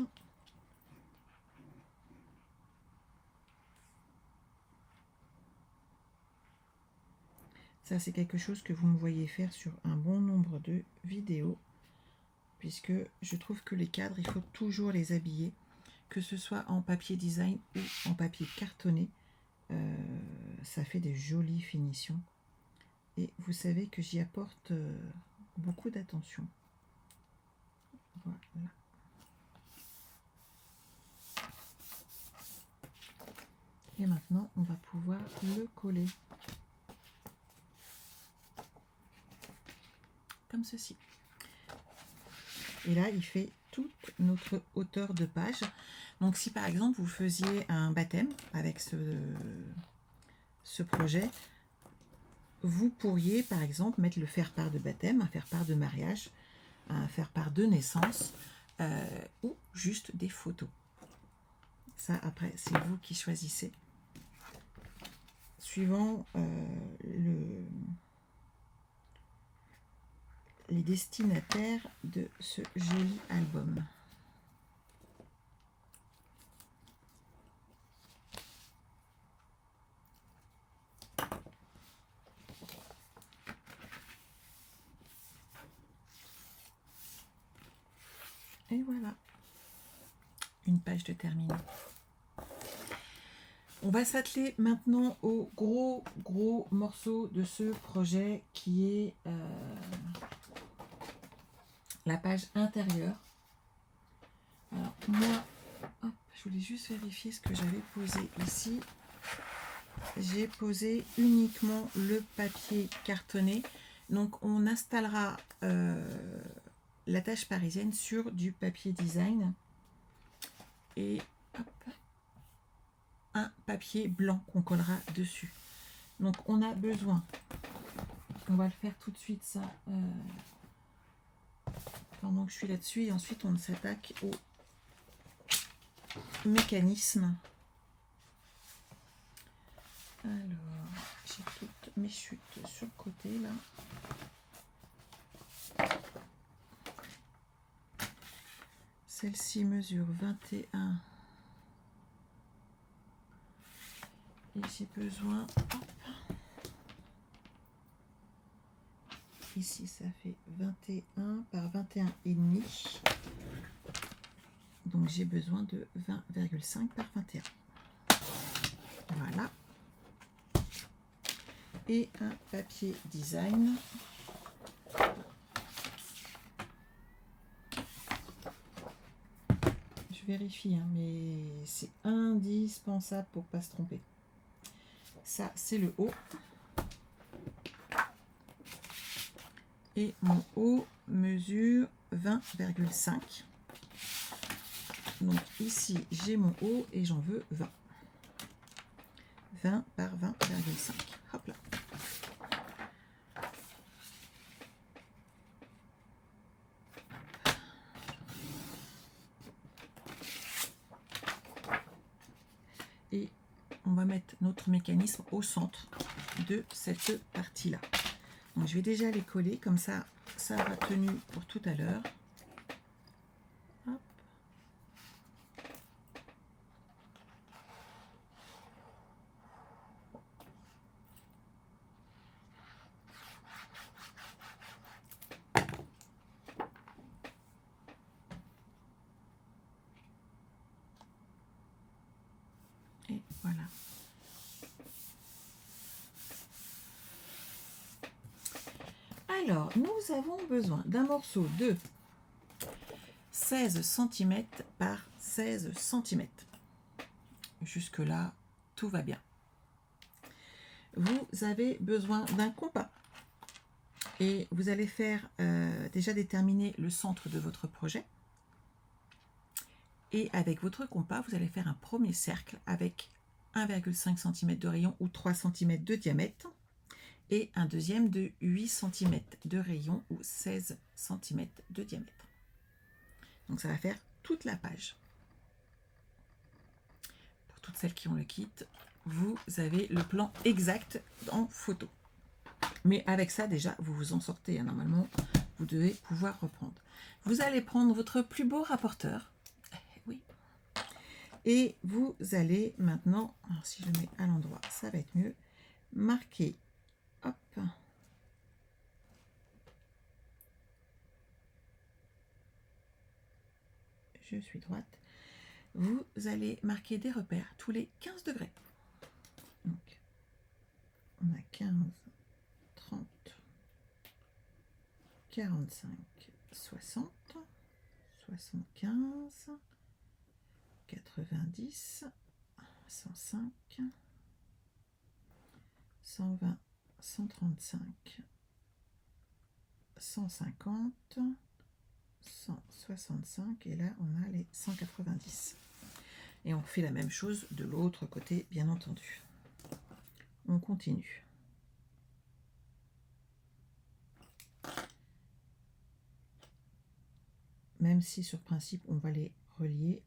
S1: Ça, c'est quelque chose que vous me voyez faire sur un bon nombre de vidéos, puisque je trouve que les cadres, il faut toujours les habiller, que ce soit en papier design ou en papier cartonné. Ça fait des jolies finitions. Et vous savez que j'y apporte beaucoup d'attention. Voilà. Et maintenant, on va pouvoir le coller. Comme ceci. Et là, il fait toute notre hauteur de page. Donc, si par exemple, vous faisiez un baptême avec ce projet, vous pourriez, par exemple, mettre le faire-part de baptême, un faire-part de mariage, un faire-part de naissance, ou juste des photos. Ça, après, c'est vous qui choisissez. Suivant les destinataires de ce joli album. Et voilà, une page de terminée. On va s'atteler maintenant au gros morceau de ce projet qui est la page intérieure. Alors moi, hop, je voulais juste vérifier ce que j'avais posé ici. J'ai posé uniquement le papier cartonné. Donc on installera la tâche parisienne sur du papier design. Et hop, un papier blanc qu'on collera dessus. Donc on a besoin, on va le faire tout de suite ça pendant que je suis là-dessus, et ensuite on s'attaque au mécanisme. Alors j'ai toutes mes chutes sur le côté là. Celle-ci mesure 21. Et j'ai besoin, hop, ici ça fait 21 par 21,5. Donc j'ai besoin de 20,5 par 21. Voilà. Et un papier design. vérifie, hein, mais c'est indispensable pour pas se tromper. Ça, c'est le haut. Et mon haut mesure 20,5. Donc ici, j'ai mon haut et j'en veux 20. 20 par 20,5. Hop là. Et on va mettre notre mécanisme au centre de cette partie-là. Donc je vais déjà les coller, comme ça, ça aura tenu pour tout à l'heure. Et voilà. Alors, nous avons besoin d'un morceau de 16 cm par 16 cm. Jusque-là, tout va bien. Vous avez besoin d'un compas. Et vous allez faire déjà déterminer le centre de votre projet. Et avec votre compas, vous allez faire un premier cercle avec 1,5 cm de rayon ou 3 cm de diamètre. Et un deuxième de 8 cm de rayon ou 16 cm de diamètre. Donc ça va faire toute la page. Pour toutes celles qui ont le kit, vous avez le plan exact en photo. Mais avec ça déjà, vous vous en sortez. Hein. Normalement, vous devez pouvoir reprendre. Vous allez prendre votre plus beau rapporteur. Oui. Et vous allez maintenant, alors si je mets à l'endroit, ça va être mieux, marquer. Hop. Je suis droite. Vous allez marquer des repères tous les 15 degrés. Donc, on a 15, 30, 45, 60, 75, 90, 105, 120, 135, 150, 165 et là on a les 190. Et on fait la même chose de l'autre côté, bien entendu. On continue. Même si sur principe on va les relier.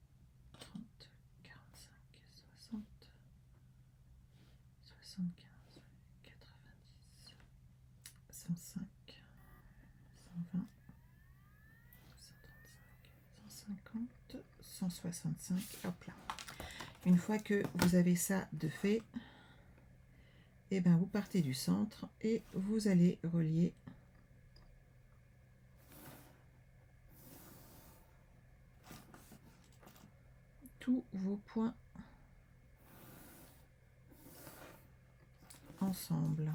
S1: 30, 45, 60, 75, 90, 105, 120, 135, 150, 165. Hop là. Une fois que vous avez ça de fait, et ben vous partez du centre et vous allez relier tous vos points ensemble.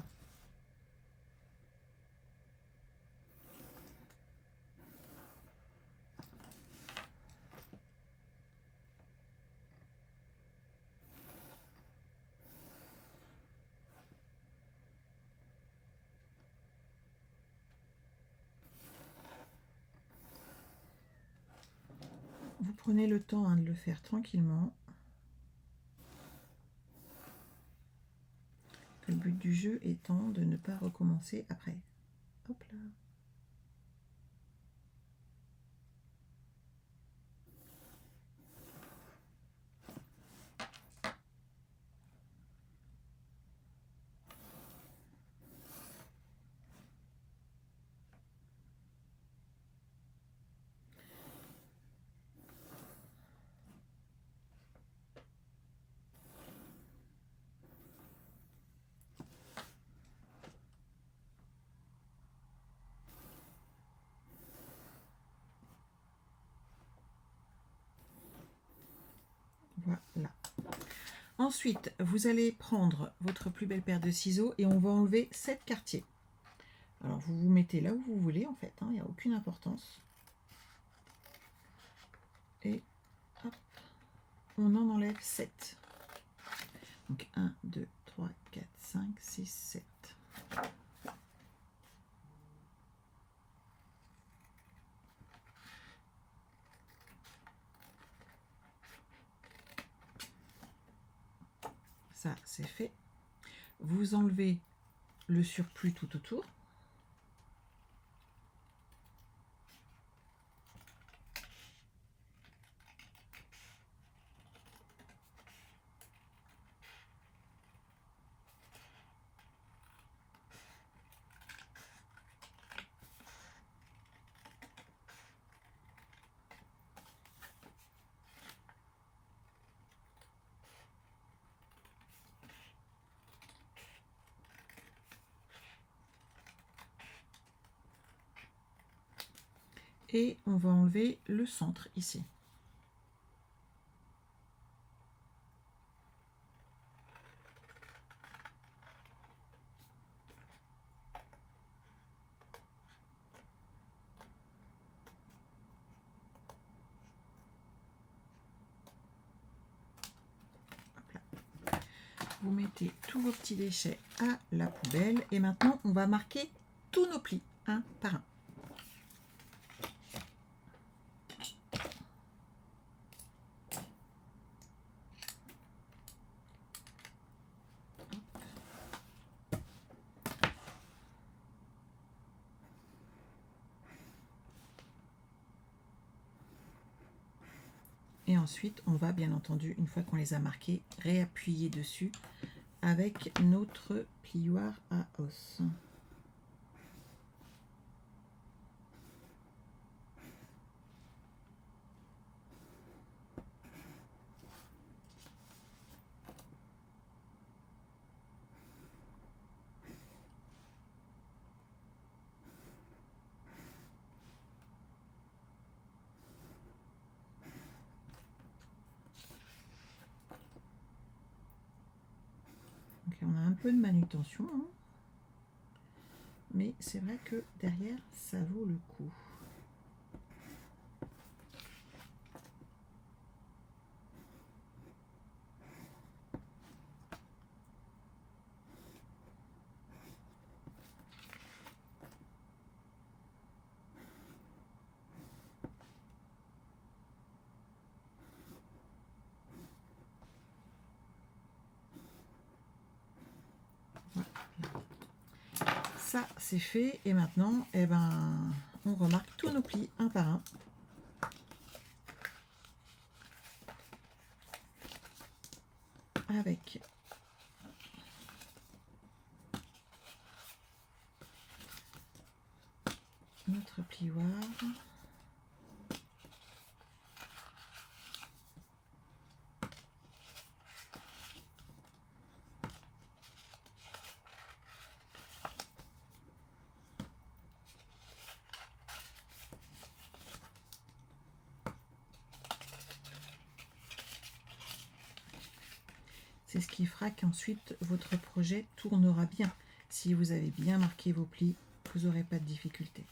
S1: Vous prenez le temps de le faire tranquillement. Le but du jeu étant de ne pas recommencer après. Hop là. Voilà. Ensuite, vous allez prendre votre plus belle paire de ciseaux et on va enlever 7 quartiers. Alors, vous vous mettez là où vous voulez, en fait, il n'y a aucune importance. Et hop. on en enlève 7. Donc 1, 2, 3, 4, 5, 6, 7. Ça, c'est fait. Vous enlevez le surplus tout autour. Et on va enlever le centre ici. Vous mettez tous vos petits déchets à la poubelle. Et maintenant, on va marquer tous nos plis, un par un. Et ensuite, on va bien entendu, une fois qu'on les a marqués, réappuyer dessus avec notre plioir à os. On a un peu de manutention, hein. Mais c'est vrai que derrière, ça vaut le coup. Ça, c'est fait. Et maintenant, eh ben, on remarque tous nos plis un par un. Avec notre plioir. C'est ce qui fera qu'ensuite votre projet tournera bien. Si vous avez bien marqué vos plis, vous n'aurez pas de difficulté.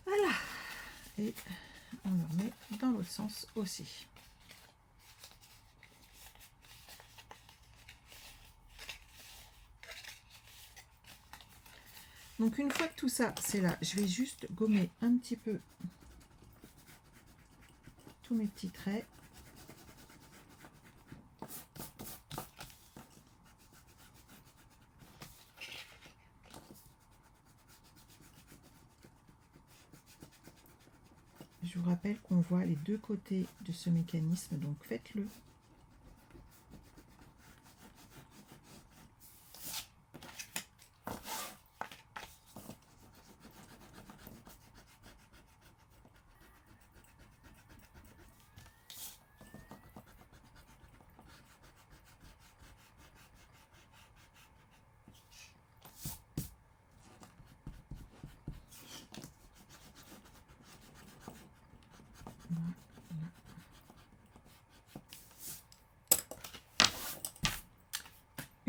S1: Voilà. Et on le remet dans l'autre sens aussi. Donc une fois que tout ça c'est là, je vais juste gommer un petit peu tous mes petits traits. Je vous rappelle qu'on voit les deux côtés de ce mécanisme, donc faites-le.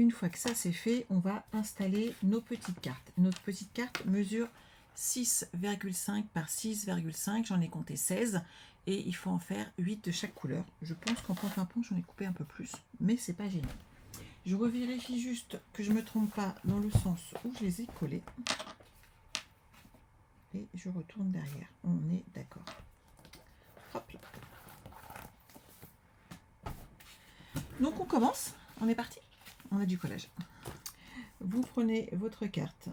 S1: une fois que ça c'est fait, on va installer nos petites cartes. Notre petite carte mesure 6,5 par 6,5, j'en ai compté 16 et il faut en faire 8 de chaque couleur. Je pense qu'en pont j'en ai coupé un peu plus, mais c'est pas gênant. Je revérifie juste que je me trompe pas dans le sens où je les ai collés. Et je retourne derrière. On est d'accord. Hop là. Donc on commence. On est parti. On a du collage. Vous prenez votre carte.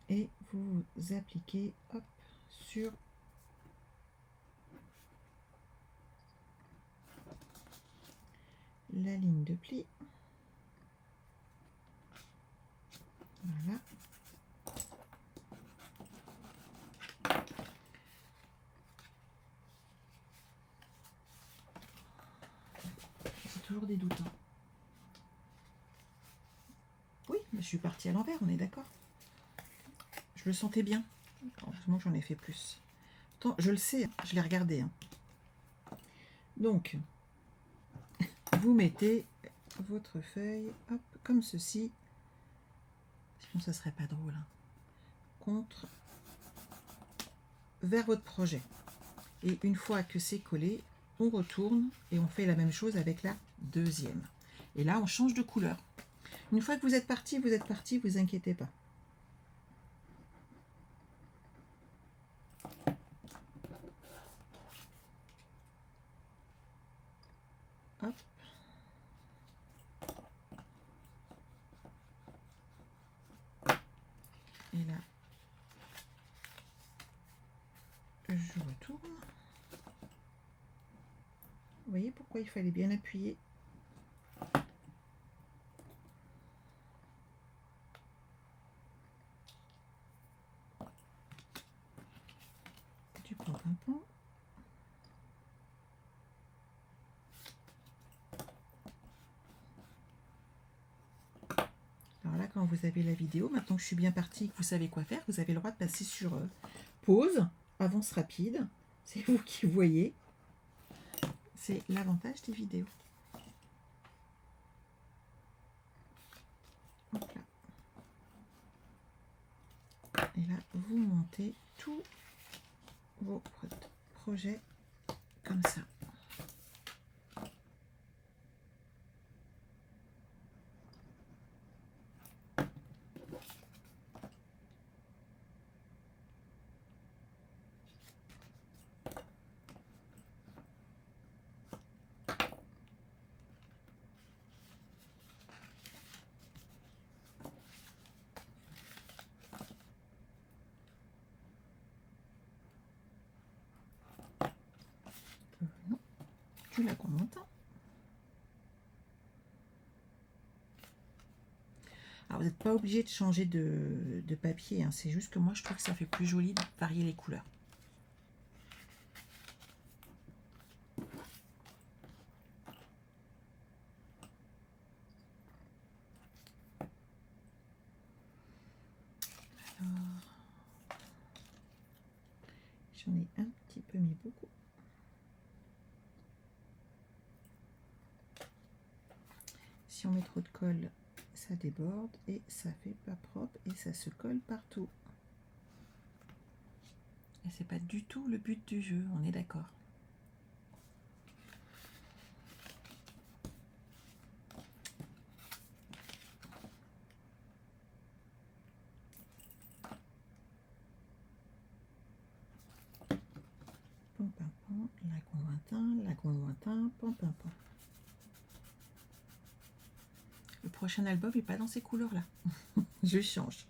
S1: Et vous appliquez hop, sur la ligne de pli. Voilà. J'ai toujours des doutes. Hein. Oui, mais je suis partie à l'envers, on est d'accord. Je le sentais bien. Heureusement que j'en ai fait plus. Attends, je le sais, hein, je l'ai regardé. Hein. Donc, vous mettez votre feuille, hop, comme ceci. Sinon, ça serait pas drôle. Hein. Contre, vers votre projet. Et une fois que c'est collé, on retourne et on fait la même chose avec la deuxième. Et là, on change de couleur. Une fois que vous êtes parti, vous inquiétez pas. Hop. Et là, je retourne. Vous voyez pourquoi il fallait bien appuyer. Du pont-pimpon. Alors là, quand vous avez la vidéo, maintenant que je suis bien partie, que vous savez quoi faire, vous avez le droit de passer sur pause, avance rapide. C'est vous qui voyez. C'est l'avantage des vidéos. Hop là. Et là, vous montez tous vos projets comme ça. Non, tu la remontes. Alors, vous n'êtes pas obligé de changer de papier, hein. C'est juste que moi, je trouve que ça fait plus joli de varier les couleurs. Alors, j'en ai un petit peu mis beaucoup. Si on met trop de colle, ça déborde et ça fait pas propre et ça se colle partout. Et c'est pas du tout le but du jeu, on est d'accord. Pom pam pam, lagon lointain, pom pam pam. Le prochain album n'est pas dans ces couleurs-là. Je change.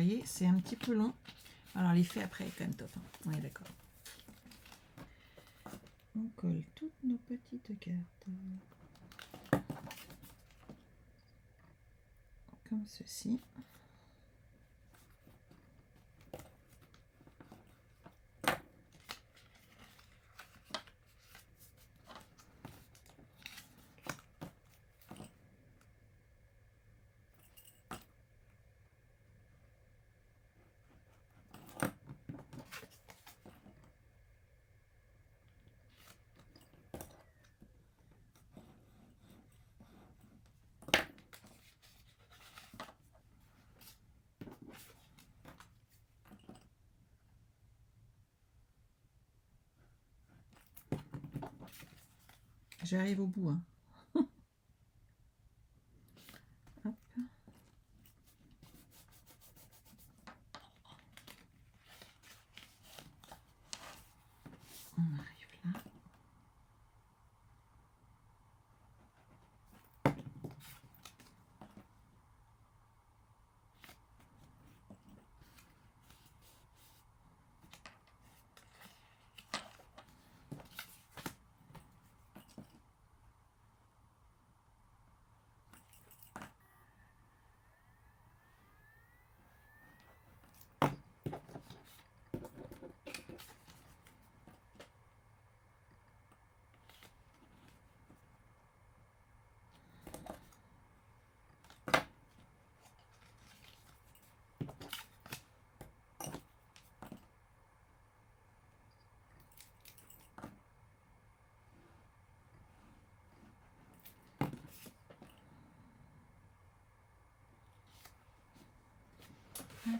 S1: voyez, c'est un petit peu long. Alors l'effet après est quand même top, hein. On est d'accord. On colle toutes nos petites cartes. Comme ceci. J'arrive au bout, hein. Hop. On arrive là.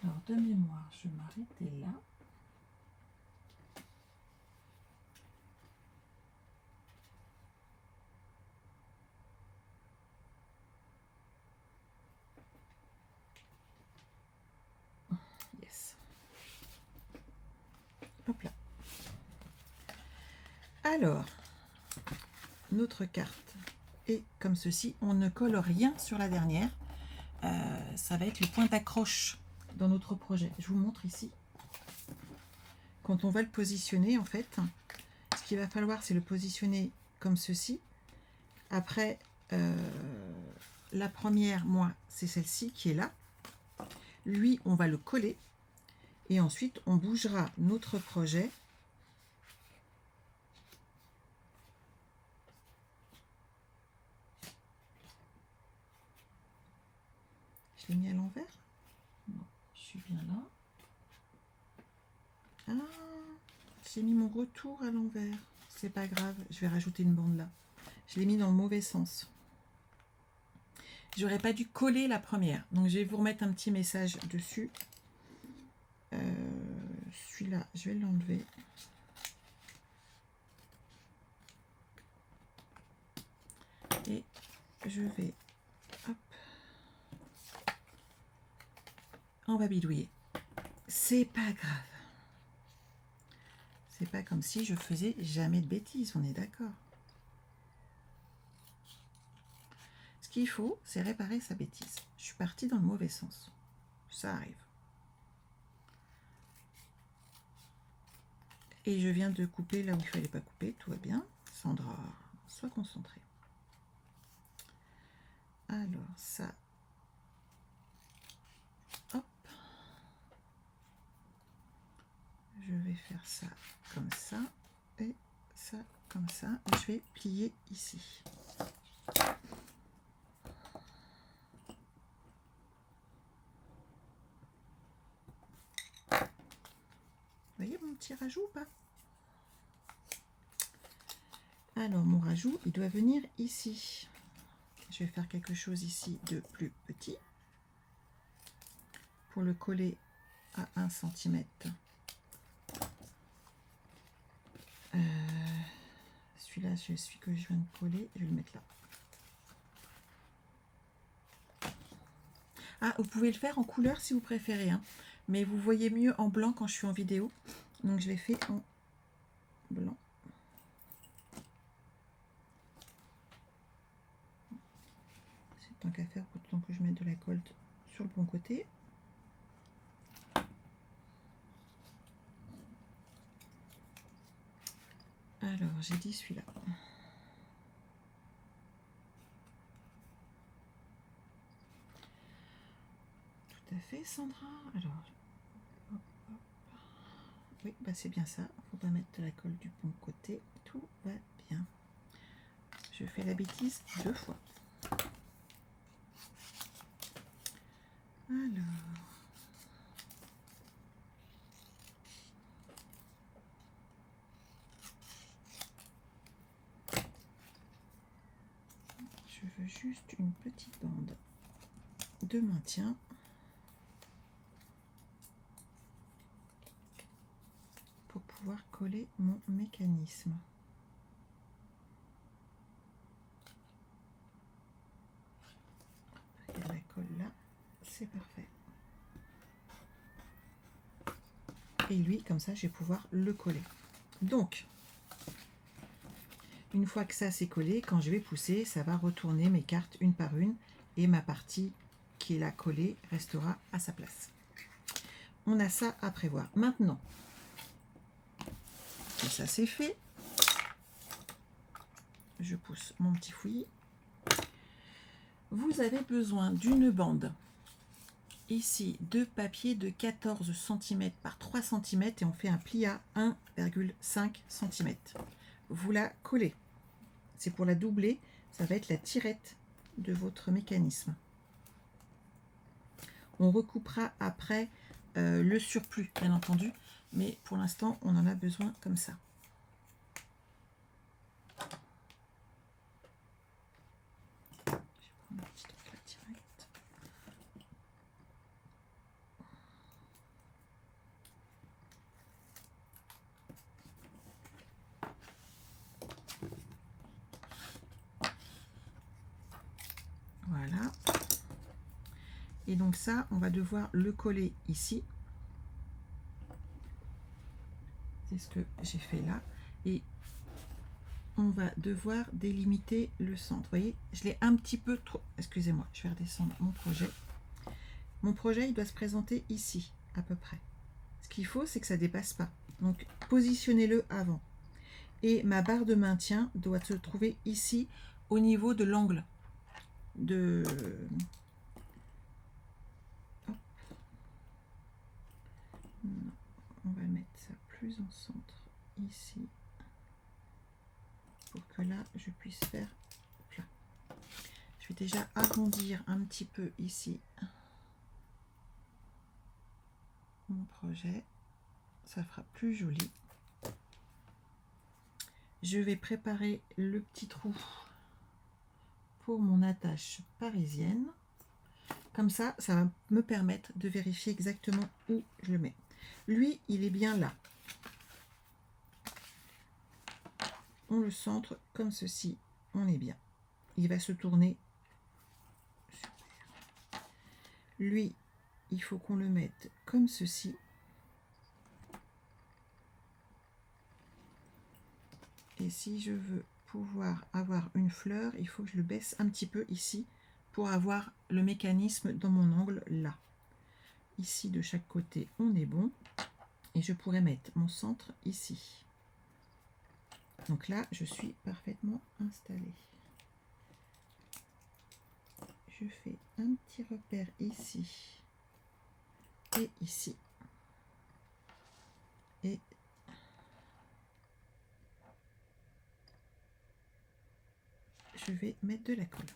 S1: Alors, de mémoire, je m'arrêtais là. Yes. Hop là. Alors, notre carte est comme ceci. On ne colle rien sur la dernière. Ça va être le point d'accroche dans notre projet. Je vous montre ici. Quand on va le positionner, en fait, ce qu'il va falloir, c'est le positionner comme ceci. Après, la première, moi, c'est celle-ci qui est là. Lui, on va le coller. Et ensuite, on bougera notre projet. Je l'ai mis à l'envers? Non, je suis bien là. Ah, j'ai mis mon retour à l'envers. C'est pas grave, je vais rajouter une bande là. Je l'ai mis dans le mauvais sens. J'aurais pas dû coller la première. Donc je vais vous remettre un petit message dessus. Celui-là, je vais l'enlever. Et je vais... Hop. On va bidouiller. C'est pas grave. C'est pas comme si je faisais jamais de bêtises, on est d'accord. Ce qu'il faut, c'est réparer sa bêtise. Je suis partie dans le mauvais sens. Ça arrive. Et je viens de couper là où il ne fallait pas couper. Tout va bien. Sandra, sois concentrée. Alors, ça. Hop. Je vais faire ça comme ça. Et ça comme ça. Et je vais plier ici. Vous voyez mon petit rajout ou pas? Alors, mon rajout, il doit venir ici. Je vais faire quelque chose ici de plus petit. Pour le coller à 1 cm. Celui-là, c'est celui que je viens de coller. Je vais le mettre là. Ah, vous pouvez le faire en couleur si vous préférez. Hein. Mais vous voyez mieux en blanc quand je suis en vidéo. Donc, je l'ai fait en blanc. C'est tant qu'à faire, autant que je mette de la colle sur le bon côté. Alors, j'ai dit celui-là. Tout à fait, Sandra. Alors, hop, hop. Oui, bah c'est bien ça. Il faut pas mettre de la colle du bon côté. Tout va bien. Je fais la bêtise 2 fois. Alors. Je veux juste une petite bande de maintien. Pour pouvoir coller mon mécanisme. Il y a la colle là, c'est parfait. Et lui, comme ça, je vais pouvoir le coller. Donc, une fois que ça c'est collé, quand je vais pousser, ça va retourner mes cartes une par une et ma partie qui est là collée restera à sa place. On a ça à prévoir. Maintenant, que ça c'est fait, je pousse mon petit fouillis. Vous avez besoin d'une bande ici de papier de 14 cm par 3 cm et on fait un pli à 1,5 cm. Vous la collez. C'est pour la doubler, ça va être la tirette de votre mécanisme. On recoupera après le surplus, bien entendu, mais pour l'instant, on en a besoin comme ça. Je vais prendre un petit truc là direct. Voilà. Et donc ça, on va devoir le coller ici. C'est ce que j'ai fait là. Et on va devoir délimiter le centre. Vous voyez, je l'ai un petit peu trop... Excusez-moi, je vais redescendre mon projet. Mon projet, il doit se présenter ici, à peu près. Ce qu'il faut, c'est que ça ne dépasse pas. Donc, positionnez-le avant. Et ma barre de maintien doit se trouver ici, au niveau de l'angle de... Hop. Non, on va mettre ça plus en centre, ici, pour que là, je puisse faire... Là. Je vais déjà arrondir un petit peu ici mon projet. Ça fera plus joli. Je vais préparer le petit trou pour mon attache parisienne. Comme ça, ça va me permettre de vérifier exactement où je le mets. Lui, il est bien là. On le centre comme ceci. On est bien. Il va se tourner. Super. Lui, il faut qu'on le mette comme ceci. Et si je veux pouvoir avoir une fleur, il faut que je le baisse un petit peu ici pour avoir le mécanisme dans mon angle là. Ici, de chaque côté, on est bon. Et je pourrais mettre mon centre ici. Donc là, je suis parfaitement installée. Je fais un petit repère ici et ici. Et je vais mettre de la colle.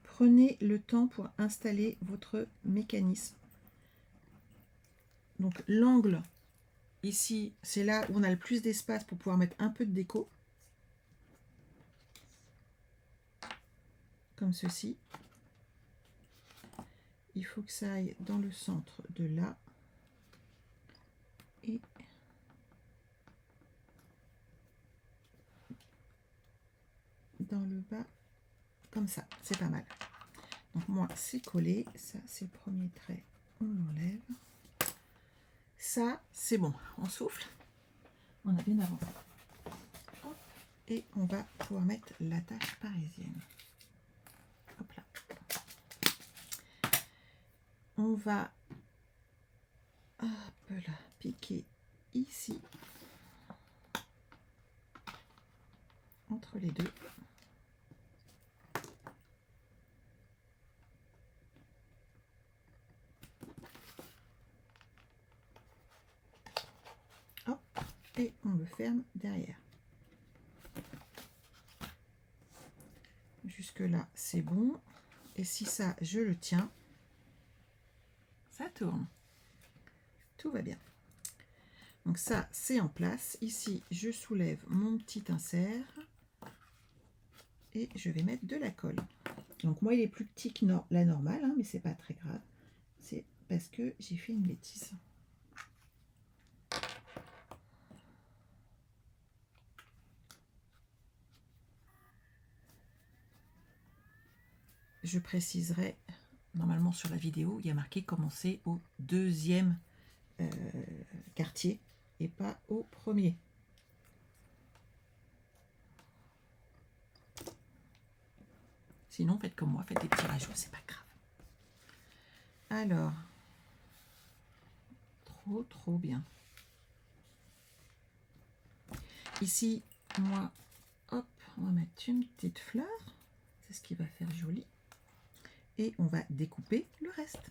S1: Prenez le temps pour installer votre mécanisme. Donc l'angle ici, c'est là où on a le plus d'espace pour pouvoir mettre un peu de déco. Comme ceci. Il faut que ça aille dans le centre de là. Et dans le bas, comme ça. C'est pas mal. Donc moi, c'est collé. Ça, c'est le premier trait. On l'enlève. Ça, c'est bon. On souffle. On a bien avancé. Hop. Et on va pouvoir mettre l'attache parisienne. Hop là. On va hop là, piquer ici, entre les deux. Hop, et on le ferme derrière. Jusque là, c'est bon. Et si ça, je le tiens, ça tourne. Tout va bien. Donc ça, c'est en place. Ici, je soulève mon petit insert et je vais mettre de la colle. Donc moi, il est plus petit que la normale, hein, mais c'est pas très grave. C'est parce que j'ai fait une bêtise. Je préciserai, normalement sur la vidéo, il y a marqué commencer au deuxième quartier et pas au premier. Sinon, faites comme moi, faites des petits rajouts, c'est pas grave. Alors, trop bien. Ici, moi, hop, on va mettre une petite fleur. C'est ce qui va faire joli. Et on va découper le reste.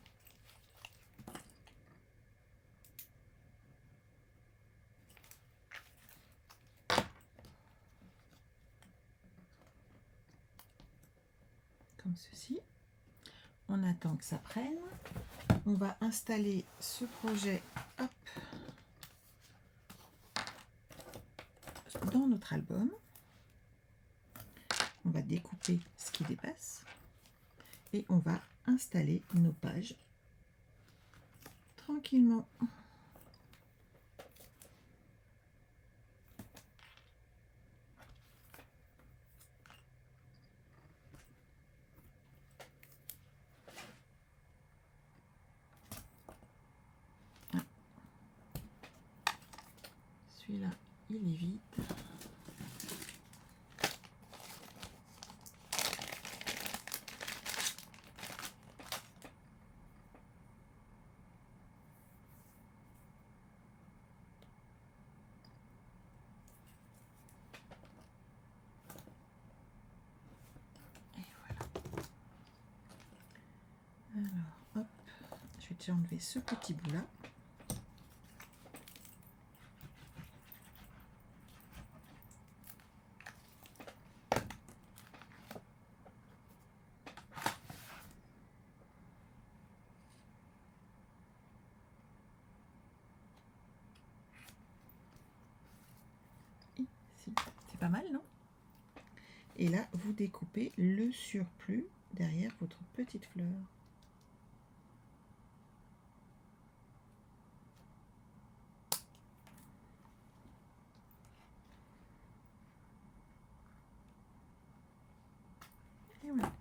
S1: Comme ceci. On attend que ça prenne. On va installer ce projet, hop, dans notre album. On va découper ce qui dépasse et on va installer nos pages tranquillement. Celui-là, il est vide. Alors, hop, je vais déjà enlever ce petit bout là. C'est pas mal, non? Et là, vous découpez le surplus derrière votre petite fleur. Et voilà.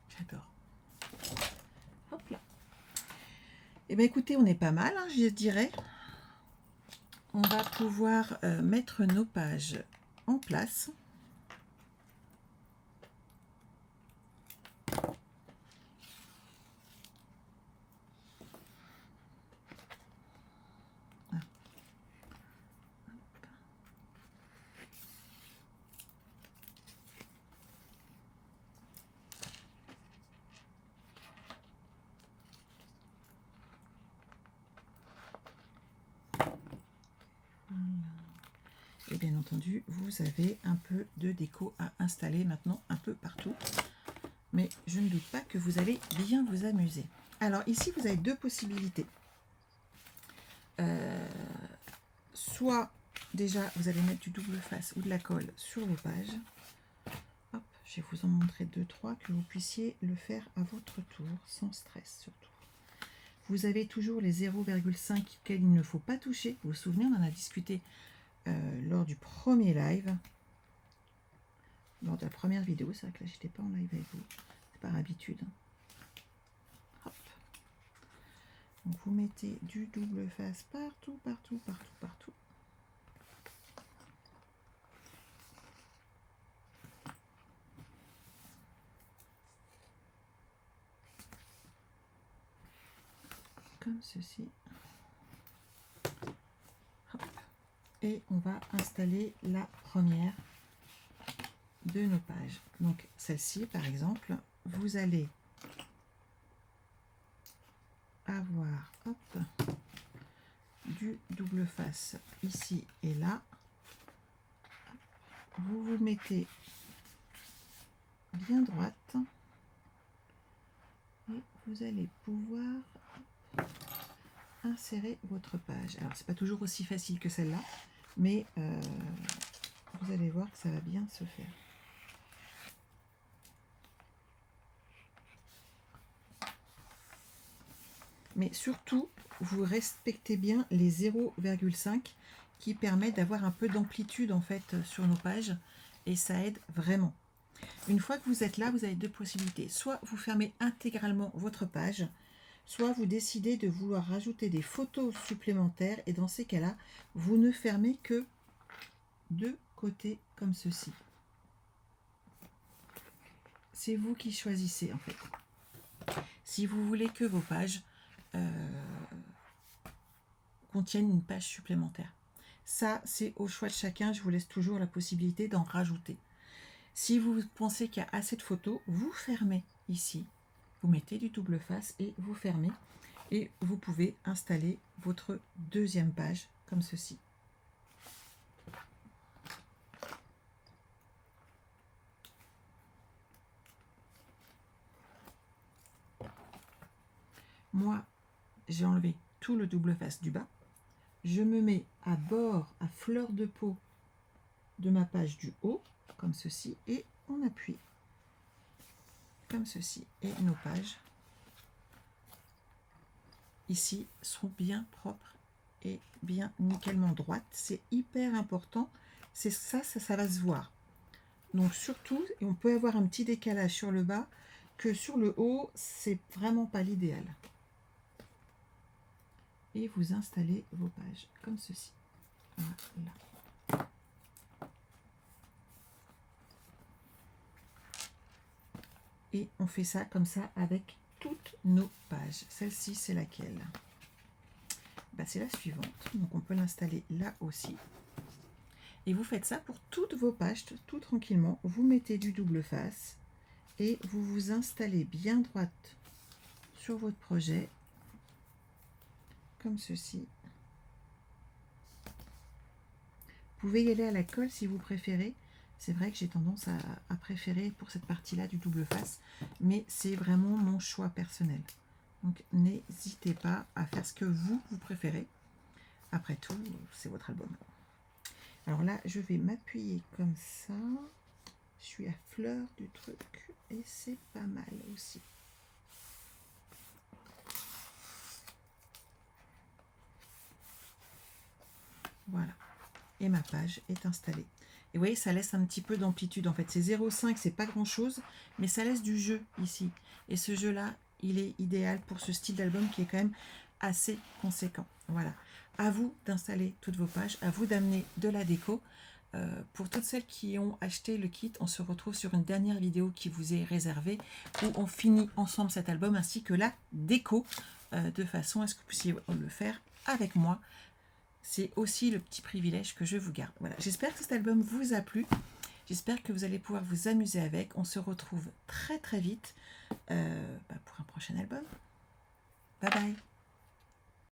S1: J'adore. Hop là. Et bien écoutez, on est pas mal, hein, je dirais. On va pouvoir mettre nos pages en place. Et bien entendu, vous avez un peu de déco à installer maintenant un peu partout. Mais je ne doute pas que vous allez bien vous amuser. Alors ici, vous avez deux possibilités. Soit déjà, vous allez mettre du double face ou de la colle sur vos pages. Hop, je vais vous en montrer 2-3 que vous puissiez le faire à votre tour, sans stress surtout. Vous avez toujours les 0,5 auxquels il ne faut pas toucher. Vous vous souvenez, on en a discuté lors du premier live, lors de la première vidéo. C'est vrai que là, j'étais pas en live avec vous, c'est par habitude. Hop. Donc, vous mettez du double face partout, partout, partout, partout. Comme comme ceci. Hop. Et on va installer la première de nos pages. Donc celle-ci, par exemple, vous allez avoir du double face ici et là. Vous vous mettez bien droite et vous allez pouvoir insérer votre page. Alors c'est pas toujours aussi facile que celle-là, mais vous allez voir que ça va bien se faire. Mais surtout, vous respectez bien les 0,5 qui permettent d'avoir un peu d'amplitude en fait sur nos pages et ça aide vraiment. Une fois que vous êtes là, vous avez deux possibilités. Soit vous fermez intégralement votre page, soit vous décidez de vouloir rajouter des photos supplémentaires et dans ces cas-là, vous ne fermez que deux côtés comme ceci. C'est vous qui choisissez en fait. Si vous voulez que vos pages contiennent une page supplémentaire. Ça, c'est au choix de chacun. Je vous laisse toujours la possibilité d'en rajouter. Si vous pensez qu'il y a assez de photos, vous fermez ici. Vous mettez du double face et vous fermez. Et vous pouvez installer votre deuxième page comme ceci. Moi, j'ai enlevé tout le double face du bas. Je me mets à bord, à fleur de peau de ma page du haut, comme ceci, et on appuie comme ceci. Et nos pages, ici, sont bien propres et bien nickelement droites. C'est hyper important. C'est ça va se voir. Donc surtout, et on peut avoir un petit décalage sur le bas, que sur le haut, c'est vraiment pas l'idéal. Et vous installez vos pages comme ceci. Voilà. Et on fait ça comme ça avec toutes nos pages. Celle-ci, c'est laquelle? Ben, c'est la suivante. Donc on peut l'installer là aussi. Et vous faites ça pour toutes vos pages, tout tranquillement. Vous mettez du double face et vous vous installez bien droite sur votre projet, comme ceci. Vous pouvez y aller à la colle si vous préférez. C'est vrai que j'ai tendance à préférer pour cette partie-là du double face, mais c'est vraiment mon choix personnel. Donc n'hésitez pas à faire ce que vous préférez. Après tout, c'est votre album. Alors là, je vais m'appuyer comme ça. Je suis à fleur du truc et c'est pas mal aussi. Voilà. Et ma page est installée. Et vous voyez, ça laisse un petit peu d'amplitude. En fait, c'est 0,5, c'est pas grand-chose, mais ça laisse du jeu ici. Et ce jeu-là, il est idéal pour ce style d'album qui est quand même assez conséquent. Voilà. À vous d'installer toutes vos pages, à vous d'amener de la déco. Pour toutes celles qui ont acheté le kit, on se retrouve sur une dernière vidéo qui vous est réservée où on finit ensemble cet album ainsi que la déco de façon à ce que vous puissiez le faire avec moi. C'est aussi le petit privilège que je vous garde. Voilà, j'espère que cet album vous a plu. J'espère que vous allez pouvoir vous amuser avec. On se retrouve très très vite pour un prochain album. Bye bye.